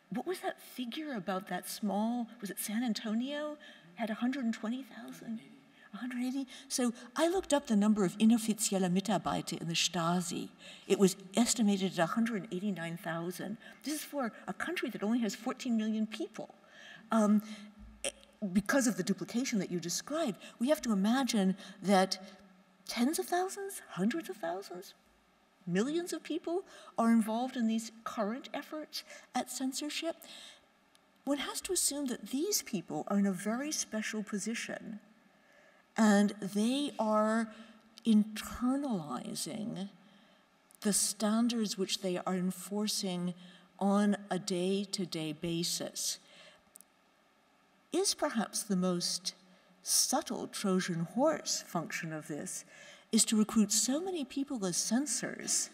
Speaker 2: What was that figure about that small, was it San Antonio? Had 120,000? 180? So I looked up the number of inoffizielle Mitarbeiter in the Stasi. It was estimated at 189,000. This is for a country that only has 14 million people. Because of the duplication that you described, we have to imagine that tens of thousands, hundreds of thousands, millions of people are involved in these current efforts at censorship. One has to assume that these people are in a very special position, and they are internalizing the standards which they are enforcing on a day-to-day basis. Is perhaps the most subtle Trojan horse function of this is to recruit so many people as censors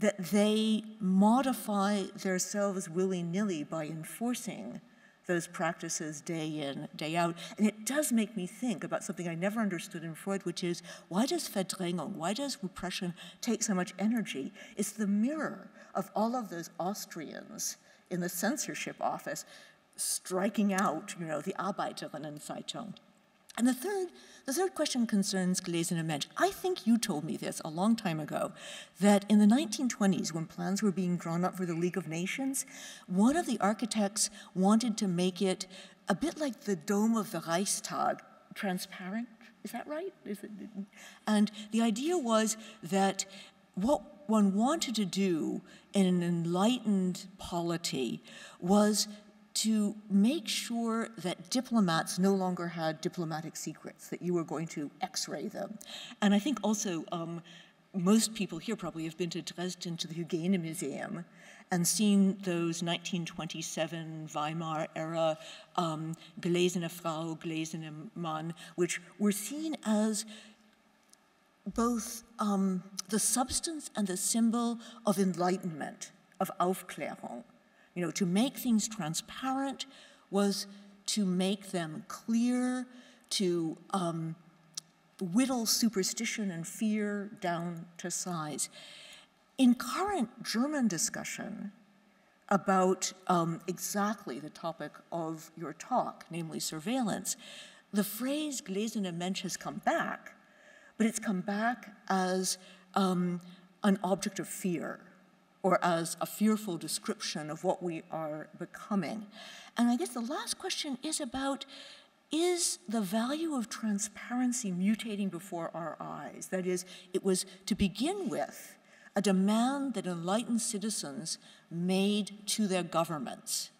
Speaker 2: that they modify themselves willy-nilly by enforcing those practices day in, day out. And it does make me think about something I never understood in Freud, which is, why does Verdrängung, why does repression take so much energy? It's the mirror of all of those Austrians in the censorship office striking out, the Arbeiterinnenzeitung. And the third question concerns Gelesene Mensch. I think you told me this a long time ago, that in the 1920s, when plans were being drawn up for the League of Nations, one of the architects wanted to make it a bit like the dome of the Reichstag, transparent. Is that right? And the idea was that what one wanted to do in an enlightened polity was to make sure that diplomats no longer had diplomatic secrets, that you were going to X-ray them. And I think also most people here probably have been to Dresden, to the Hygienemuseum, and seen those 1927 Weimar era gläserne Frau, gläserne Mann, which were seen as both the substance and the symbol of enlightenment, of Aufklärung. You know, to make things transparent was to make them clear, to whittle superstition and fear down to size. In current German discussion about exactly the topic of your talk, namely surveillance, the phrase gläserner Mensch has come back, but it's come back as an object of fear, or as a fearful description of what we are becoming. And I guess the last question is about, is the value of transparency mutating before our eyes? That is, it was, to begin with, a demand that enlightened citizens made to their governments.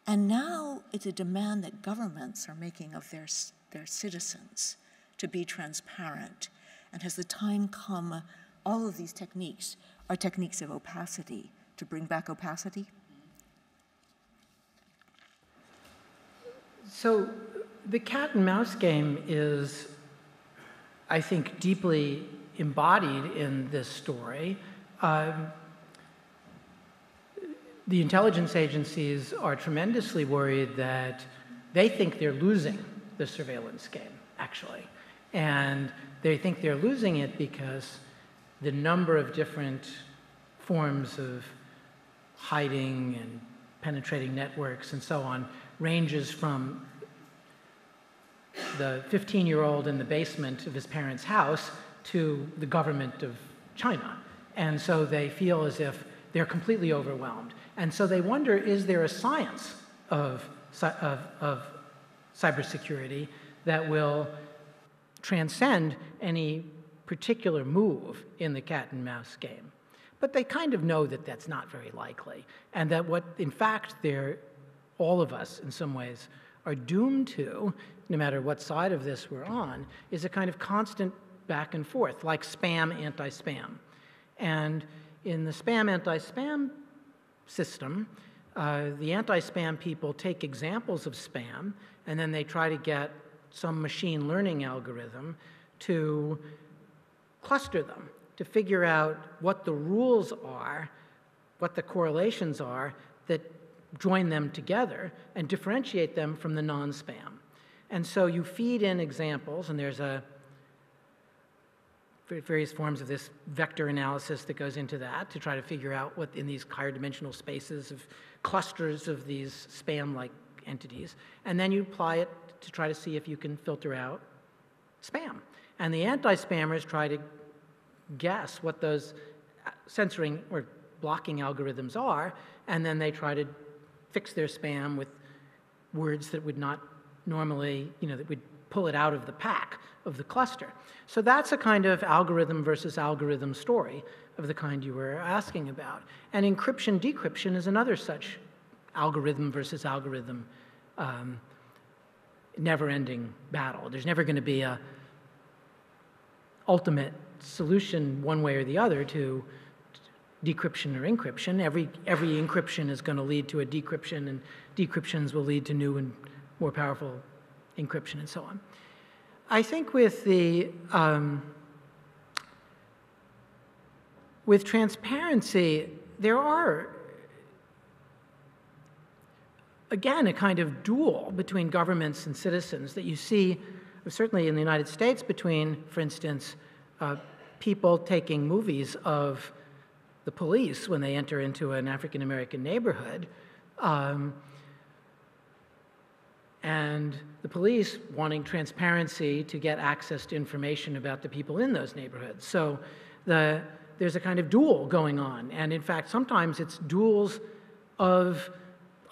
Speaker 2: And now it's a demand that governments are making of their citizens to be transparent. And has the time come, all of these techniques are techniques of opacity, to bring back opacity?
Speaker 3: So the cat and mouse game is, I think, deeply embodied in this story. The intelligence agencies are tremendously worried that they think they're losing the surveillance game, actually. And they think they're losing it because the number of different forms of hiding and penetrating networks and so on ranges from the 15-year-old in the basement of his parents' house to the government of China. And so they feel as if they're completely overwhelmed. And so they wonder, is there a science of cybersecurity that will transcend any particular move in the cat and mouse game? But they kind of know that that's not very likely, and that what, in fact, all of us, in some ways, are doomed to, no matter what side of this we're on, is a kind of constant back and forth, like spam, anti-spam. And in the spam, anti-spam system, the anti-spam people take examples of spam, and then they try to get some machine learning algorithm to cluster them, to figure out what the rules are, what the correlations are that join them together and differentiate them from the non-spam. And so you feed in examples, and there's various forms of this vector analysis that goes into that to try to figure out what in these higher dimensional spaces of clusters of these spam-like entities. And then you apply it to try to see if you can filter out spam. And the anti-spammers try to guess what those censoring or blocking algorithms are, and then they try to fix their spam with words that would not normally, that would pull it out of the pack of the cluster. So that's a kind of algorithm versus algorithm story of the kind you were asking about. And encryption, decryption is another such algorithm versus algorithm never-ending battle. There's never going to be a ultimate solution one way or the other to decryption or encryption. Every encryption is going to lead to a decryption, and decryptions will lead to new and more powerful encryption and so on. I think with transparency, there are, again, a kind of duel between governments and citizens that you see, certainly in the United States, between, for instance, people taking movies of the police when they enter into an African-American neighborhood, and the police wanting transparency to get access to information about the people in those neighborhoods. So there's a kind of duel going on, and in fact, sometimes it's duels of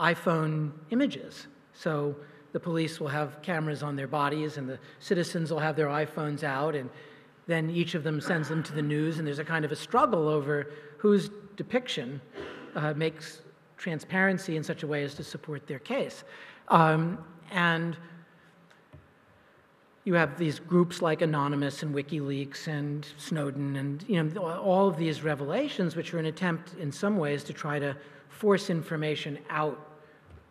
Speaker 3: iPhone images. So the police will have cameras on their bodies, and the citizens will have their iPhones out, and then each of them sends them to the news, and there's a kind of a struggle over whose depiction makes transparency in such a way as to support their case. And you have these groups like Anonymous and WikiLeaks and Snowden and all of these revelations, which are an attempt in some ways to try to force information out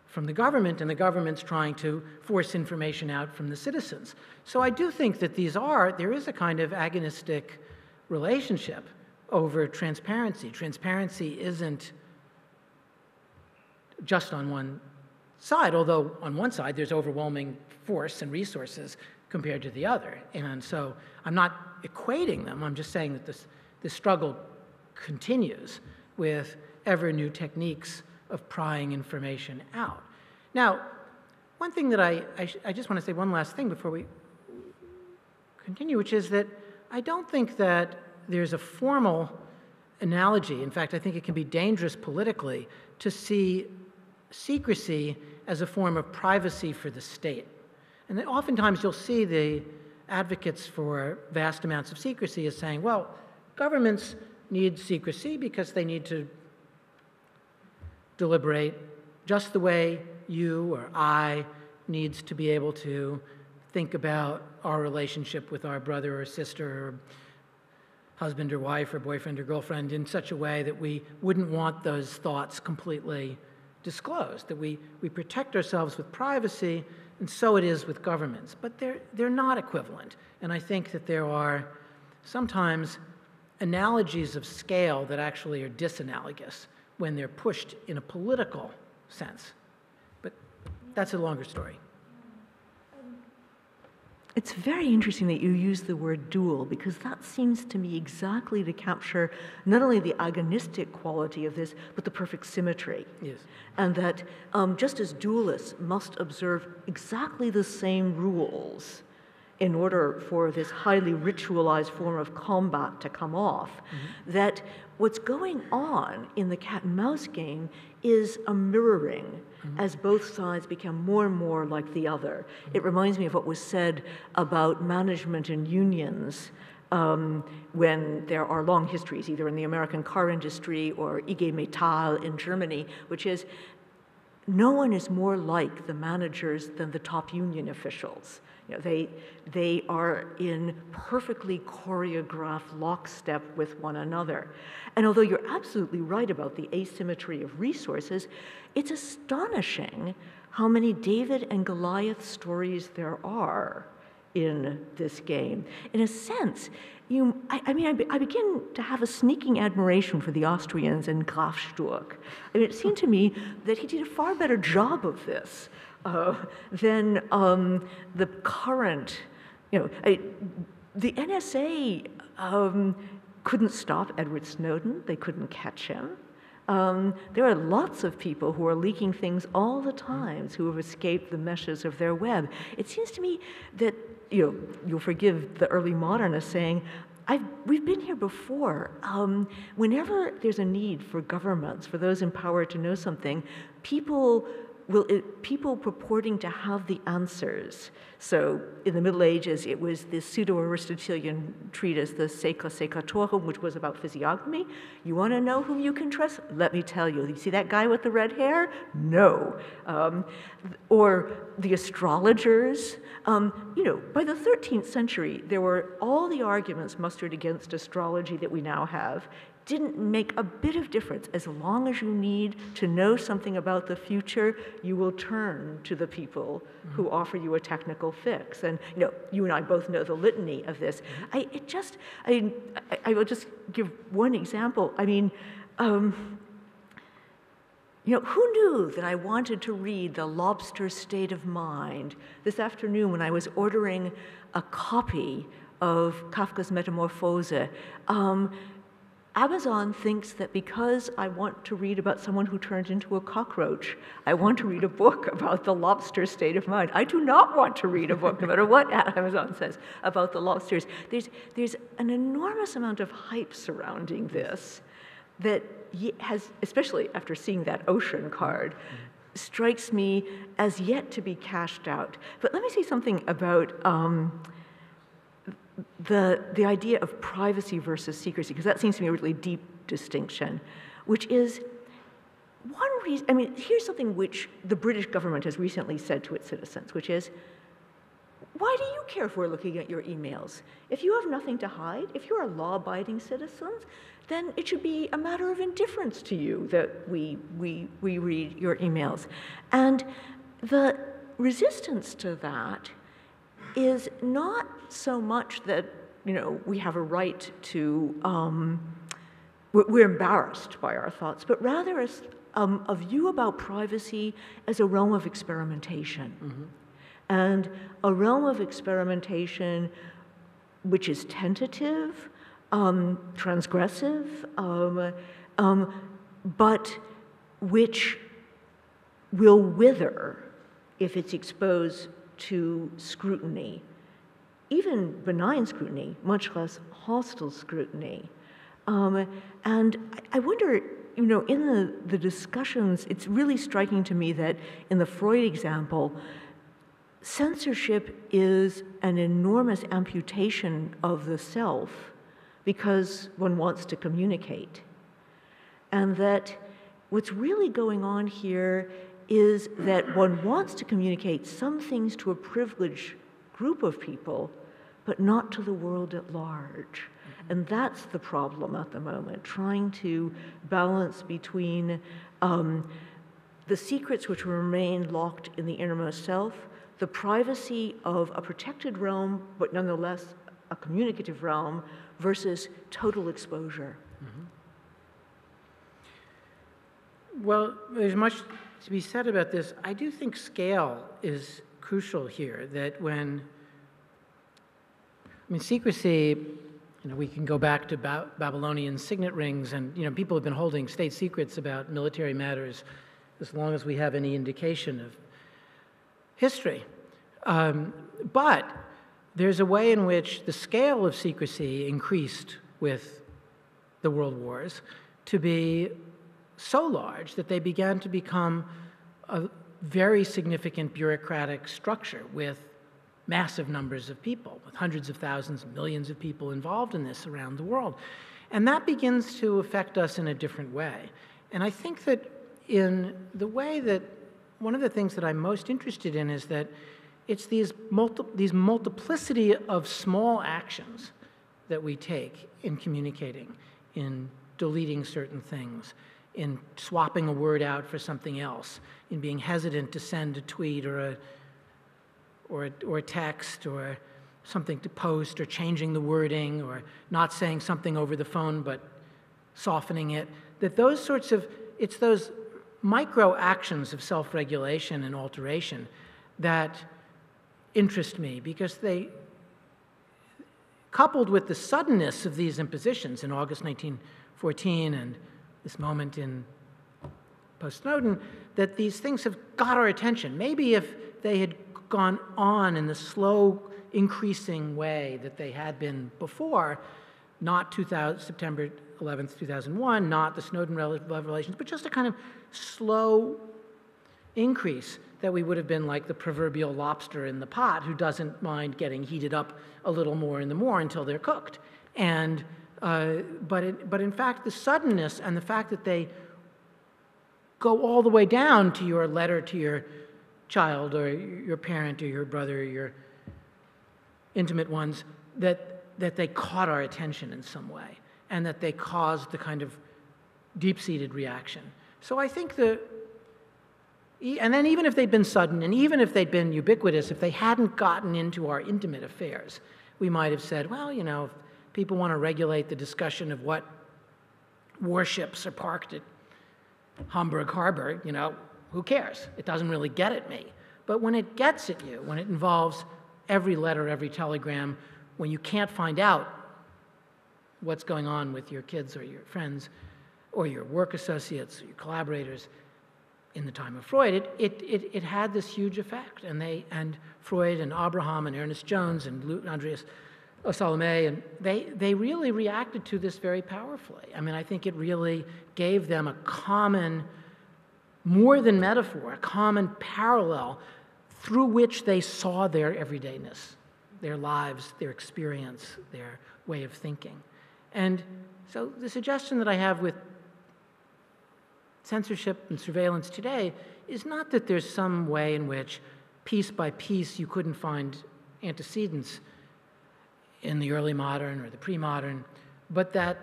Speaker 3: from the government, and the government's trying to force information out from the citizens. So I do think that there is a kind of agonistic relationship over transparency. Transparency isn't just on one side, although on one side there's overwhelming force and resources compared to the other. And so I'm not equating them, I'm just saying that this struggle continues with ever new techniques of prying information out. Now, one thing that I just want to say one last thing before we continue, which is that I don't think that there's a formal analogy. In fact, I think it can be dangerous politically to see secrecy as a form of privacy for the state. And then oftentimes you'll see the advocates for vast amounts of secrecy as saying, well, governments need secrecy because they need to deliberate just the way you or I needs to be able to think about our relationship with our brother or sister or husband or wife or boyfriend or girlfriend in such a way that we wouldn't want those thoughts completely disclosed, that we protect ourselves with privacy, and so it is with governments. But they're not equivalent. And I think that there are sometimes analogies of scale that actually are disanalogous when they're pushed in a political sense. But that's a longer story.
Speaker 2: It's very interesting that you use the word dual, because that seems to me exactly to capture not only the agonistic quality of this, but the perfect symmetry.
Speaker 3: Yes.
Speaker 2: And that just as dualists must observe exactly the same rules in order for this highly ritualized form of combat to come off, that what's going on in the cat and mouse game is a mirroring as both sides become more and more like the other. It reminds me of what was said about management and unions when there are long histories, either in the American car industry or IG Metall in Germany, which is no one is more like the managers than the top union officials. You know, they are in perfectly choreographed lockstep with one another. And although you're absolutely right about the asymmetry of resources, it's astonishing how many David and Goliath stories there are in this game. In a sense, I begin to have a sneaking admiration for the Austrians and Graf Sturck. I mean, it seemed to me that he did a far better job of this than the current, the NSA couldn't stop Edward Snowden. They couldn't catch him. There are lots of people who are leaking things all the time who have escaped the meshes of their web. It seems to me that, you'll forgive the early modernist saying, we've been here before. Whenever there's a need for governments, for those in power to know something, people purporting to have the answers. So in the Middle Ages, it was this pseudo-Aristotelian treatise, the Secrecy, which was about physiognomy. You want to know whom you can trust? Let me tell you. You see that guy with the red hair? No. Or the astrologers. By the 13th century, there were all the arguments mustered against astrology that we now have didn't make a bit of difference. As long as you need to know something about the future, you will turn to the people who offer you a technical fix. And you and I both know the litany of this. I will just give one example. I mean, who knew that I wanted to read The Lobster State of Mind this afternoon when I was ordering a copy of Kafka's Metamorphose? Amazon thinks that because I want to read about someone who turned into a cockroach, I want to read a book about the lobster state of mind. I do not want to read a book, no matter what Amazon says, about the lobsters. There's an enormous amount of hype surrounding this that has, especially after seeing that ocean card, strikes me as yet to be cashed out. But let me say something about the idea of privacy versus secrecy, because that seems to me a really deep distinction, which is one reason. Here's something which the British government has recently said to its citizens, which is,
Speaker 4: why do you care if we're looking at your emails? If you have nothing to hide, if you're a law-abiding citizen, then it should be a matter of indifference to you that we read your emails. And the resistance to that is not so much that, we have a right to, we're embarrassed by our thoughts, but rather as a view about privacy as a realm of experimentation. Mm-hmm. And a realm of experimentation which is tentative, transgressive, but which will wither if it's exposed to scrutiny, even benign scrutiny, much less hostile scrutiny. And I wonder, in the discussions, it's really striking to me that in the Freud example, censorship is an enormous amputation of the self because one wants to communicate. And that what's really going on here is that one wants to communicate some things to a privileged group of people, but not to the world at large. And that's the problem at the moment, trying to balance between the secrets which remain locked in the innermost self, the privacy of a protected realm, but nonetheless a communicative realm, versus total exposure.
Speaker 3: Mm-hmm. Well, there's much to be said about this. I do think scale is crucial here, that secrecy, we can go back to Babylonian signet rings, and people have been holding state secrets about military matters as long as we have any indication of history. But there's a way in which the scale of secrecy increased with the world wars to be so large that they began to become a very significant bureaucratic structure with massive numbers of people, with hundreds of thousands, millions of people involved in this around the world. And that begins to affect us in a different way. And I think that in the way that one of the things that I'm most interested in is that it's these multiplicity of small actions that we take in communicating, in deleting certain things, in swapping a word out for something else, in being hesitant to send a tweet or a text or something to post, or changing the wording, or not saying something over the phone but softening it, that it's those micro actions of self-regulation and alteration that interest me, because they, coupled with the suddenness of these impositions in August 1914 and this moment in post-Snowden, that these things have got our attention. Maybe if they had gone on in the slow, increasing way that they had been before, not September 11th, 2001, not the Snowden revelations, but just a kind of slow increase, that we would have been like the proverbial lobster in the pot who doesn't mind getting heated up a little more and more until they're cooked. And but in fact, the suddenness and the fact that they go all the way down to your letter to your child or your parent or your brother or your intimate ones, that they caught our attention in some way, and that they caused the kind of deep-seated reaction. So I think and then even if they'd been sudden, and even if they'd been ubiquitous, if they hadn't gotten into our intimate affairs, we might have said, well, if people want to regulate the discussion of what warships are parked at Hamburg Harbor, who cares? It doesn't really get at me. But when it gets at you, when it involves every letter, every telegram, when you can't find out what's going on with your kids or your friends or your work associates or your collaborators, in the time of Freud, it had this huge effect. And Freud and Abraham and Ernest Jones and Andreas Salome, and they really reacted to this very powerfully. I think it really gave them a common, more than metaphor, a common parallel through which they saw their everydayness, their lives, their experience, their way of thinking. And so the suggestion that I have with censorship and surveillance today is not that there's some way in which, piece by piece, you couldn't find antecedents in the early modern or the pre-modern, but that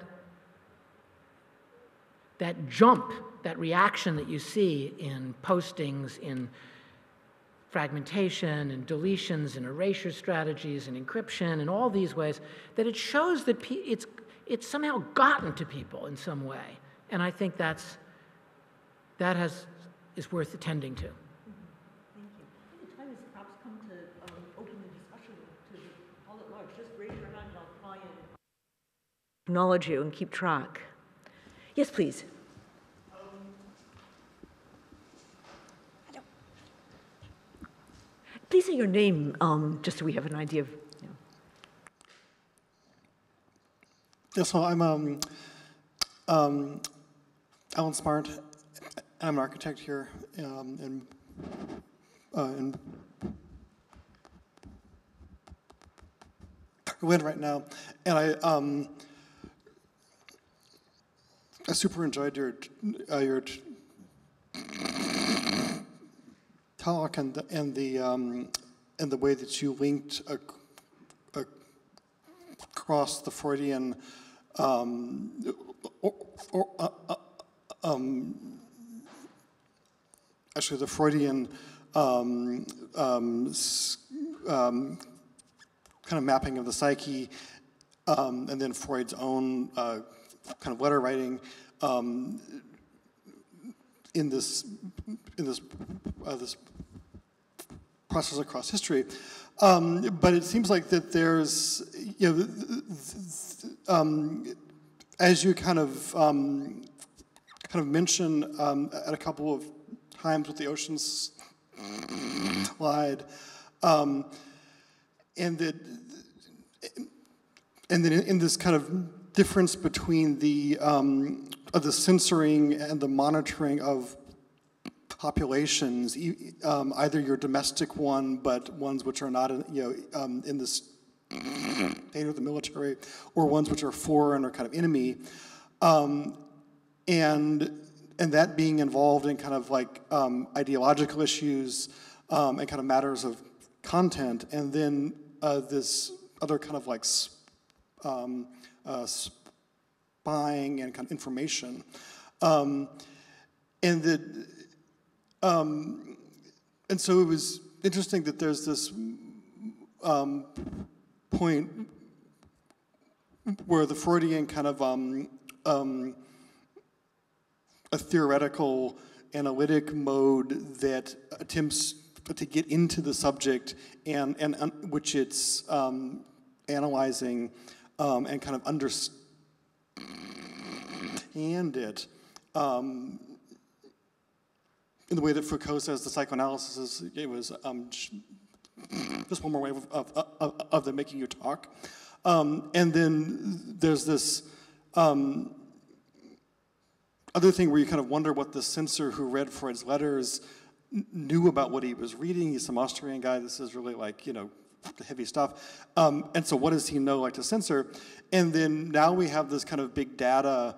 Speaker 3: jump, that reaction that you see in postings, in fragmentation and deletions and erasure strategies and encryption and all these ways, that it shows that it's somehow gotten to people in some way. And I think is worth attending to.
Speaker 4: Thank you. I think the time has perhaps come to open the discussion to all at large. Just raise your hand and I'll try and acknowledge you and keep track. Yes, please. Please say your name, just so we have an idea of.
Speaker 5: Yeah, so I'm Alan Smart. I'm an architect here in Berlin right now, and I super enjoyed your talk and the way that you linked across the Freudian actually the Freudian kind of mapping of the psyche, and then Freud's own kind of letter writing in this process across history. But it seems like that there's, as you kind of mention at a couple of times with the ocean slide, and then in this kind of difference between the censoring and the monitoring of populations, either your domestic one, but ones which are not, in this state of the military, or ones which are foreign or kind of enemy, and that being involved in kind of like ideological issues and kind of matters of content, and then this other kind of like spying and kind of information, and so it was interesting that there's this point where the Freudian kind of a theoretical analytic mode that attempts to get into the subject and which it's analyzing and kind of understand it in the way that Foucault says the psychoanalysis it was just one more way of them making you talk. And then there's this other thing where you kind of wonder what the censor who read Freud's letters knew about what he was reading. He's some Austrian guy. This is really like, heavy stuff. And so what does he know like to censor? And then now we have this kind of big data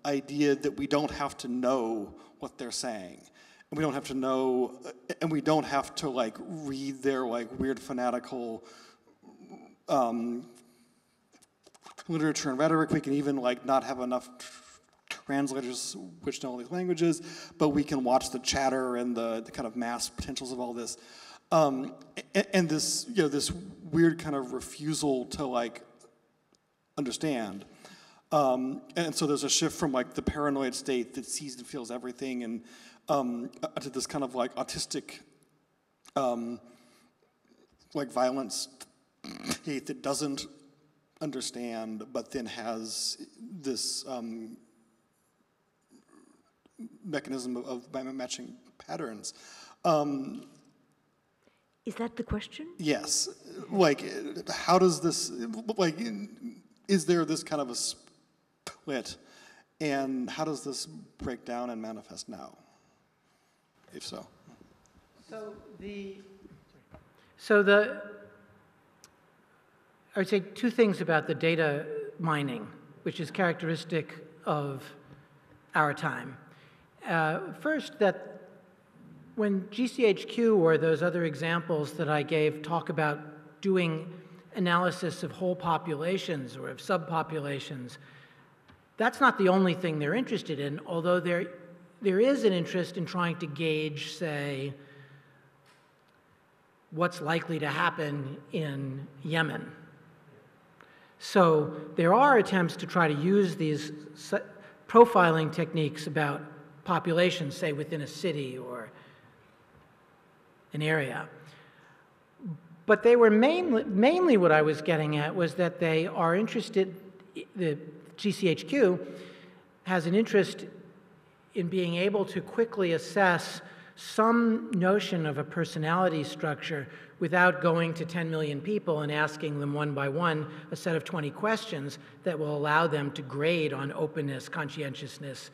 Speaker 5: idea that we don't have to know what they're saying. And we don't have to know, and we don't have to like read their like weird fanatical literature and rhetoric. We can even like not have enough translators which know all these languages, but we can watch the chatter and the kind of mass potentials of all this. And this, this weird kind of refusal to like understand. And so there's a shift from like the paranoid state that sees and feels everything and to this kind of like autistic like violence state that doesn't understand but then has this mechanism of matching patterns.
Speaker 4: Is that the question?
Speaker 5: Yes. Like, how does this, like, is there this kind of a split? And how does this break down and manifest now, if so?
Speaker 3: I would say two things about the data mining, which is characteristic of our time. First, that when GCHQ or those other examples that I gave talk about doing analysis of whole populations or of subpopulations, that's not the only thing they're interested in, although there is an interest in trying to gauge, say, what's likely to happen in Yemen. So there are attempts to try to use these profiling techniques about populations, say within a city or an area. But they were mainly what I was getting at was that they are interested, the GCHQ has an interest in being able to quickly assess some notion of a personality structure without going to 10 million people and asking them one by one a set of 20 questions that will allow them to grade on openness, conscientiousness,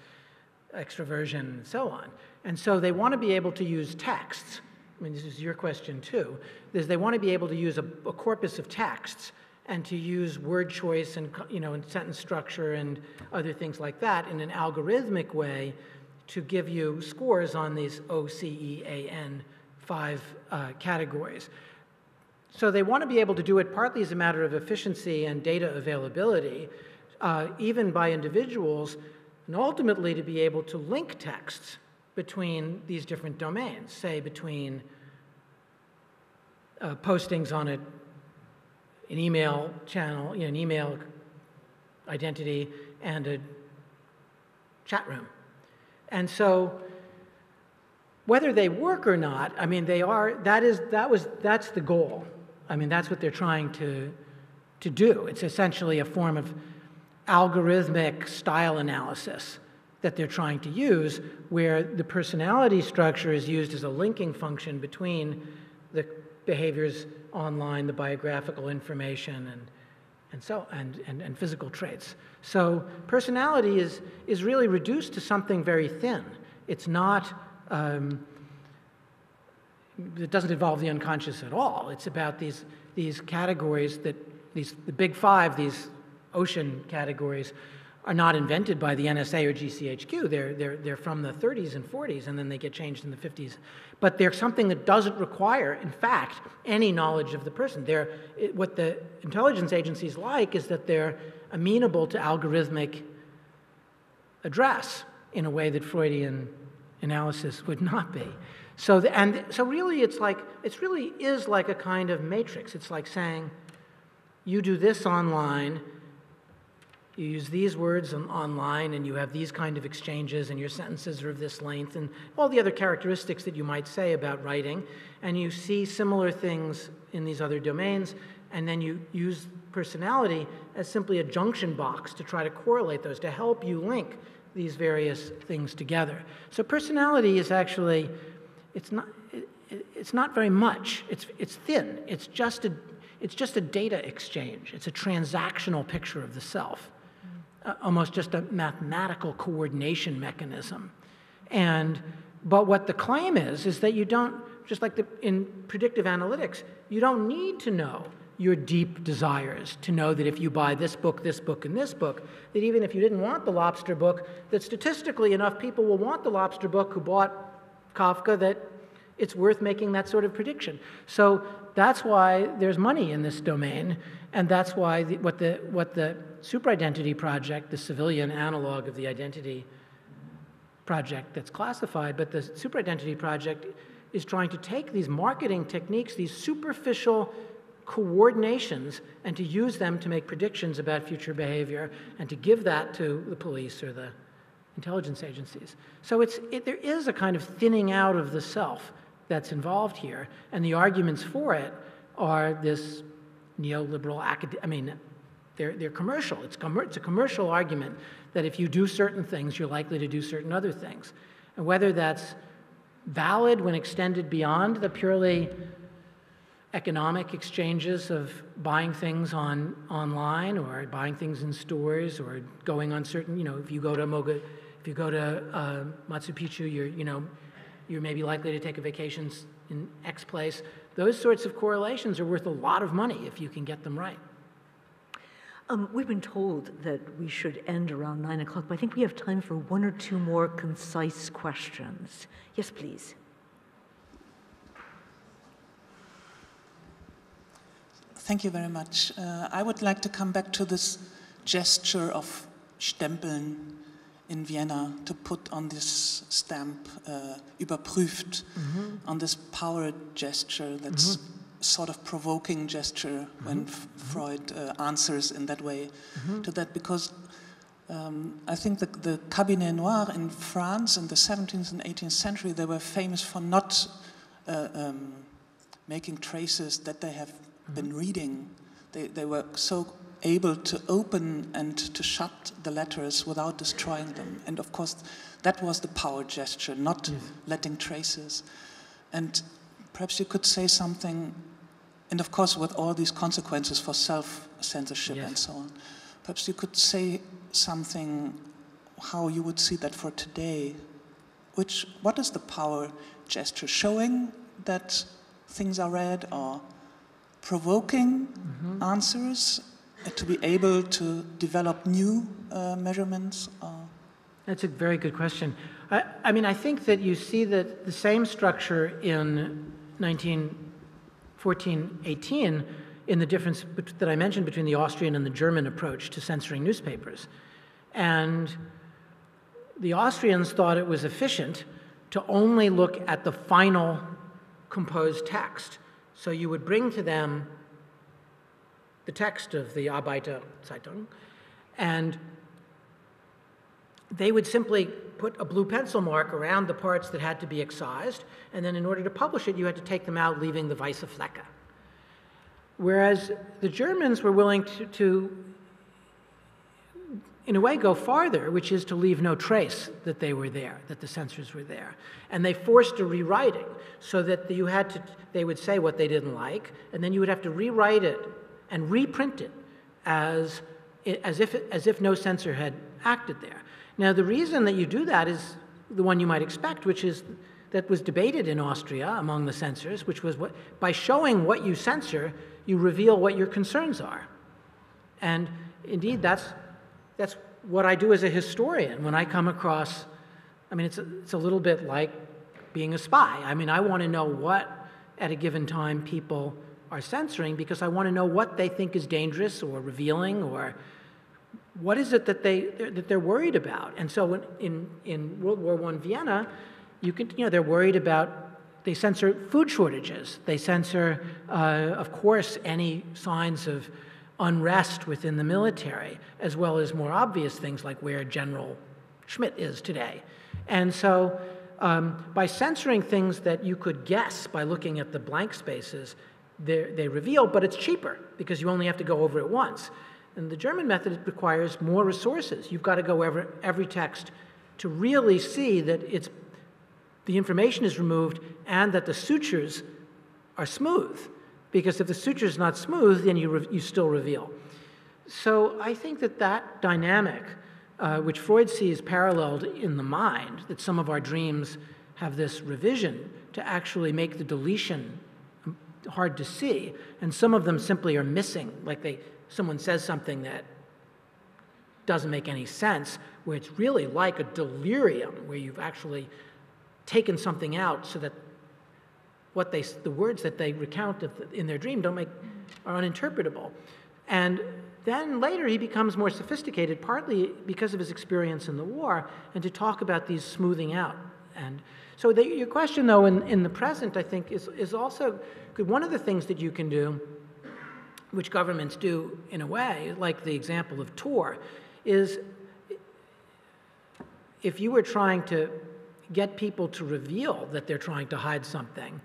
Speaker 3: extroversion, and so on. And so they want to be able to use texts. I mean, this is your question too, is they want to be able to use a corpus of texts and to use word choice and, and sentence structure and other things like that in an algorithmic way to give you scores on these OCEAN 5 categories. So they want to be able to do it partly as a matter of efficiency and data availability, even by individuals, and ultimately to be able to link texts between these different domains, say between postings on an email channel, an email identity, and a chat room. And so whether they work or not, I mean, that's the goal. I mean, that's what they're trying to do. It's essentially a form of algorithmic style analysis that they're trying to use, where the personality structure is used as a linking function between the behaviors online, the biographical information, and physical traits. So personality is really reduced to something very thin. It's not, it doesn't involve the unconscious at all. It's about these categories the big 5, these ocean categories, are not invented by the NSA or GCHQ. They're from the 30s and 40s, and then they get changed in the 50s. But they're something that doesn't require, in fact, any knowledge of the person. What the intelligence agencies like is that they're amenable to algorithmic address in a way that Freudian analysis would not be. So really it really is like a kind of matrix. It's like saying, you do this online, you use these words online, and you have these kind of exchanges, and your sentences are of this length, and all the other characteristics that you might say about writing, and you see similar things in these other domains, and then you use personality as simply a junction box to try to correlate those, to help you link these various things together. So personality is actually, it's not very much. It's thin. It's just a data exchange. It's a transactional picture of the self. Almost just a mathematical coordination mechanism. But what the claim is that you don't, just like in predictive analytics, you don't need to know your deep desires to know that if you buy this book, and this book, that even if you didn't want the lobster book, that statistically enough people will want the lobster book who bought Kafka, that it's worth making that sort of prediction. So that's why there's money in this domain, and that's why what the Superidentity Project, the civilian analog of the identity project that's classified, but the Superidentity Project is trying to take these marketing techniques, these superficial coordinations, and to use them to make predictions about future behavior and to give that to the police or the intelligence agencies. So there is a kind of thinning out of the self that's involved here, and the arguments for it are this neoliberal they're commercial. It's a commercial argument that if you do certain things, you're likely to do certain other things. And whether that's valid when extended beyond the purely economic exchanges of buying things online or buying things in stores or going on certain, if you go to Machu Picchu, you're maybe likely to take a vacation in X place. Those sorts of correlations are worth a lot of money if you can get them right.
Speaker 4: We've been told that we should end around 9 o'clock, but I think we have time for one or two more concise questions. Yes, please.
Speaker 6: Thank you very much. I would like to come back to this gesture of Stempeln in Vienna, to put on this stamp, überprüft, on this power gesture, that's sort of provoking gesture when Freud answers in that way to that, because I think the cabinet noir in France in the 17th and 18th century, they were famous for not making traces that they have been reading. They were so able to open and to shut the letters without destroying them. And of course, that was the power gesture, not letting traces. And perhaps you could say something, and of course with all these consequences for self-censorship and so on, perhaps you could say something how you would see that for today. What is the power gesture? Showing that things are read, or provoking answers to be able to develop new measurements?
Speaker 3: That's a very good question. I mean, I think that you see that the same structure in 1914-18 in the difference that I mentioned between the Austrian and the German approach to censoring newspapers. And the Austrians thought it was efficient to only look at the final composed text. So you would bring to them the text of the Arbeiterzeitung, and they would simply put a blue pencil mark around the parts that had to be excised, and then in order to publish it, you had to take them out, leaving the weiße Flecke. Whereas the Germans were willing to, in a way, go farther, which is to leave no trace that they were there, that the censors were there. And they forced a rewriting, so that they would say what they didn't like, and then you would have to rewrite it and reprint it as if no censor had acted there. Now, the reason that you do that is the one you might expect, which is that was debated in Austria among the censors, which was by showing what you censor, you reveal what your concerns are. And indeed, that's what I do as a historian when I come across, I mean, it's a little bit like being a spy. I mean, I want to know what, at a given time, people are censoring, because I want to know what they think is dangerous or revealing, or what is it that they're worried about. And so in World War I Vienna, they're worried about, they censor food shortages. They censor, of course, any signs of unrest within the military, as well as more obvious things like where General Schmidt is today. And so by censoring things that you could guess by looking at the blank spaces, they reveal, but it's cheaper because you only have to go over it once. And the German method requires more resources. You've got to go over every text to really see that the information is removed and that the sutures are smooth. Because if the suture is not smooth, then you still reveal. So I think that dynamic, which Freud sees paralleled in the mind, that some of our dreams have this revision to actually make the deletion hard to see, and some of them simply are missing, like someone says something that doesn't make any sense, where it's really like a delirium, where you've actually taken something out so that the words that they recount in their dream are uninterpretable. And then later he becomes more sophisticated, partly because of his experience in the war, and to talk about these smoothing out. And so your question, though, in the present, I think, is also good. One of the things that you can do, which governments do in a way, like the example of Tor, is if you were trying to get people to reveal that they're trying to hide something,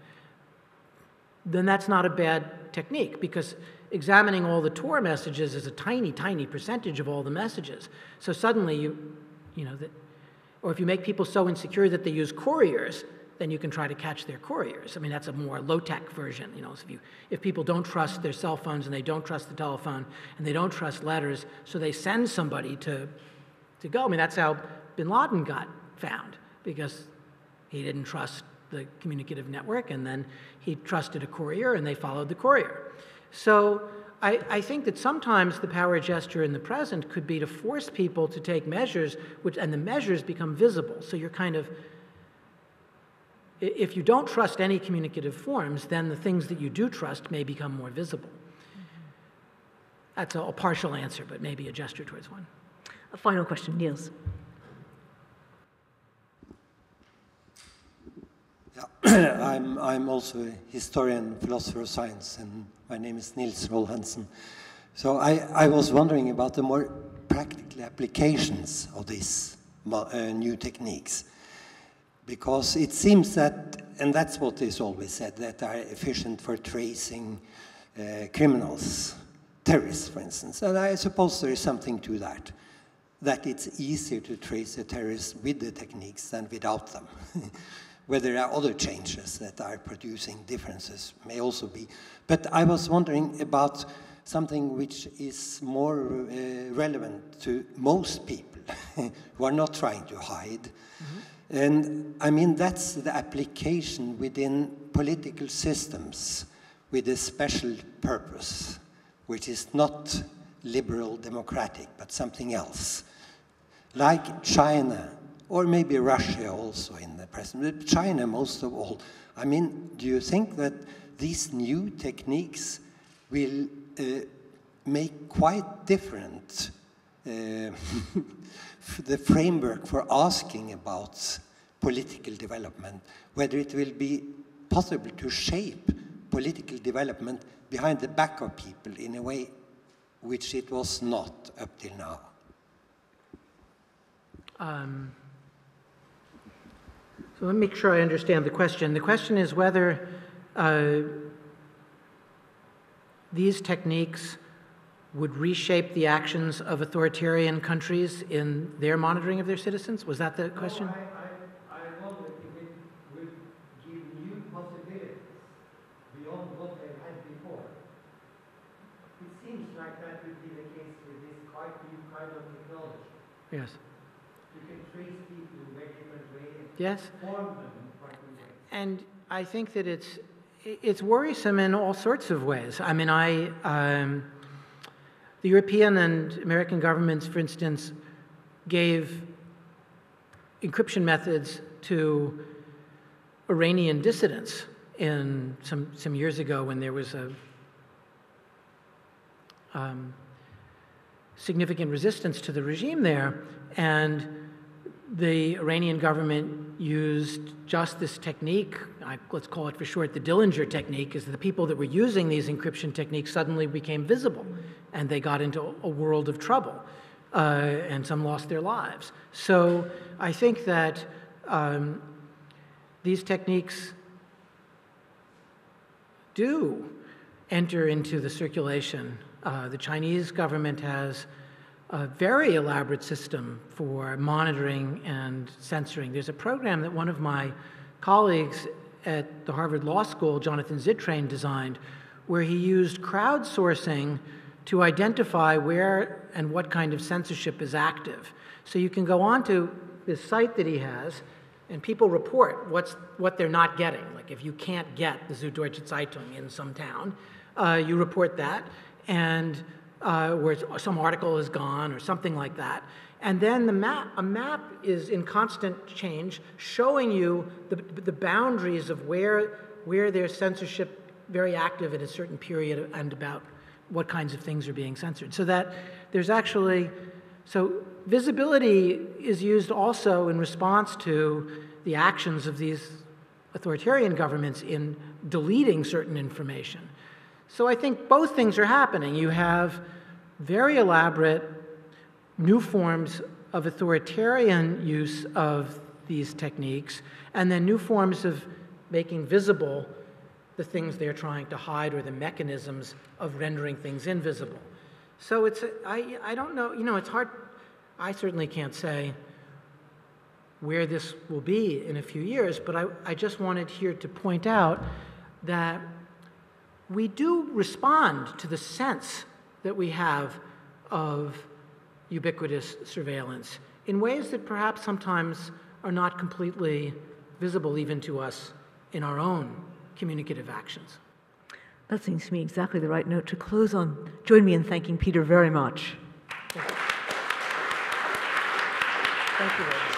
Speaker 3: then that's not a bad technique, because examining all the Tor messages is a tiny, tiny percentage of all the messages. So suddenly or if you make people so insecure that they use couriers, then you can try to catch their couriers. I mean, that's a more low-tech version. So if people don't trust their cell phones and they don't trust the telephone and they don't trust letters, so they send somebody to go. I mean, that's how bin Laden got found, because he didn't trust the communicative network, and then he trusted a courier, and they followed the courier. So I think that sometimes the power gesture in the present could be to force people to take measures, and the measures become visible. So you're kind of, if you don't trust any communicative forms, then the things that you do trust may become more visible. That's a partial answer, but maybe a gesture towards one.
Speaker 4: A final question, Niels.
Speaker 7: Yeah. I'm also a historian, philosopher of science, and my name is Nils Roll Hansen. So I was wondering about the more practical applications of these new techniques, because it seems that, and that's what is always said, that are efficient for tracing criminals, terrorists, for instance. And I suppose there is something to that, that it's easier to trace a terrorist with the techniques than without them. Whether there are other changes that are producing differences may also be. But I was wondering about something which is more relevant to most people who are not trying to hide. Mm-hmm. And I mean, that's the application within political systems with a special purpose, which is not liberal democratic, but something else. Like China, or maybe Russia also in the present, but China most of all. I mean, do you think that these new techniques will make quite different the framework for asking about political development, whether it will be possible to shape political development behind the back of people in a way which it was not up till now?
Speaker 3: So let me make sure I understand the question. The question is whether these techniques would reshape the actions of authoritarian countries in their monitoring of their citizens? Was that the question?
Speaker 7: No, I wonder if it would give new possibilities beyond what they've had before. It seems like that would be the case with this quite new kind of technology.
Speaker 3: Yes.
Speaker 7: You can trace people in very different ways.
Speaker 3: Yes.
Speaker 7: Form them in quite new ways.
Speaker 3: And I think that it's worrisome in all sorts of ways. I mean, the European and American governments, for instance, gave encryption methods to Iranian dissidents in some years ago when there was a significant resistance to the regime there, and the Iranian government used just this technique, let's call it for short the Dillinger technique, is the people that were using these encryption techniques suddenly became visible, and they got into a world of trouble, and some lost their lives. So I think that these techniques do enter into the circulation. The Chinese government has a very elaborate system for monitoring and censoring. There's a program that one of my colleagues at the Harvard Law School, Jonathan Zittrain, designed, where he used crowdsourcing to identify where and what kind of censorship is active. So you can go onto this site that he has, and people report what they're not getting. Like if you can't get the Süddeutsche Zeitung in some town, you report that, and where some article is gone or something like that. And then a map is in constant change, showing you the boundaries of where there's censorship very active at a certain period and about what kinds of things are being censored. So that there's actually, so visibility is used also in response to the actions of these authoritarian governments in deleting certain information. So I think both things are happening. You have very elaborate new forms of authoritarian use of these techniques, and then new forms of making visible the things they're trying to hide or the mechanisms of rendering things invisible. So it's, I don't know, it's hard. I certainly can't say where this will be in a few years, but I just wanted here to point out that we do respond to the sense that we have of ubiquitous surveillance in ways that perhaps sometimes are not completely visible even to us in our own communicative actions.
Speaker 4: That seems to me exactly the right note to close on. Join me in thanking Peter very much.
Speaker 3: Thank you very much.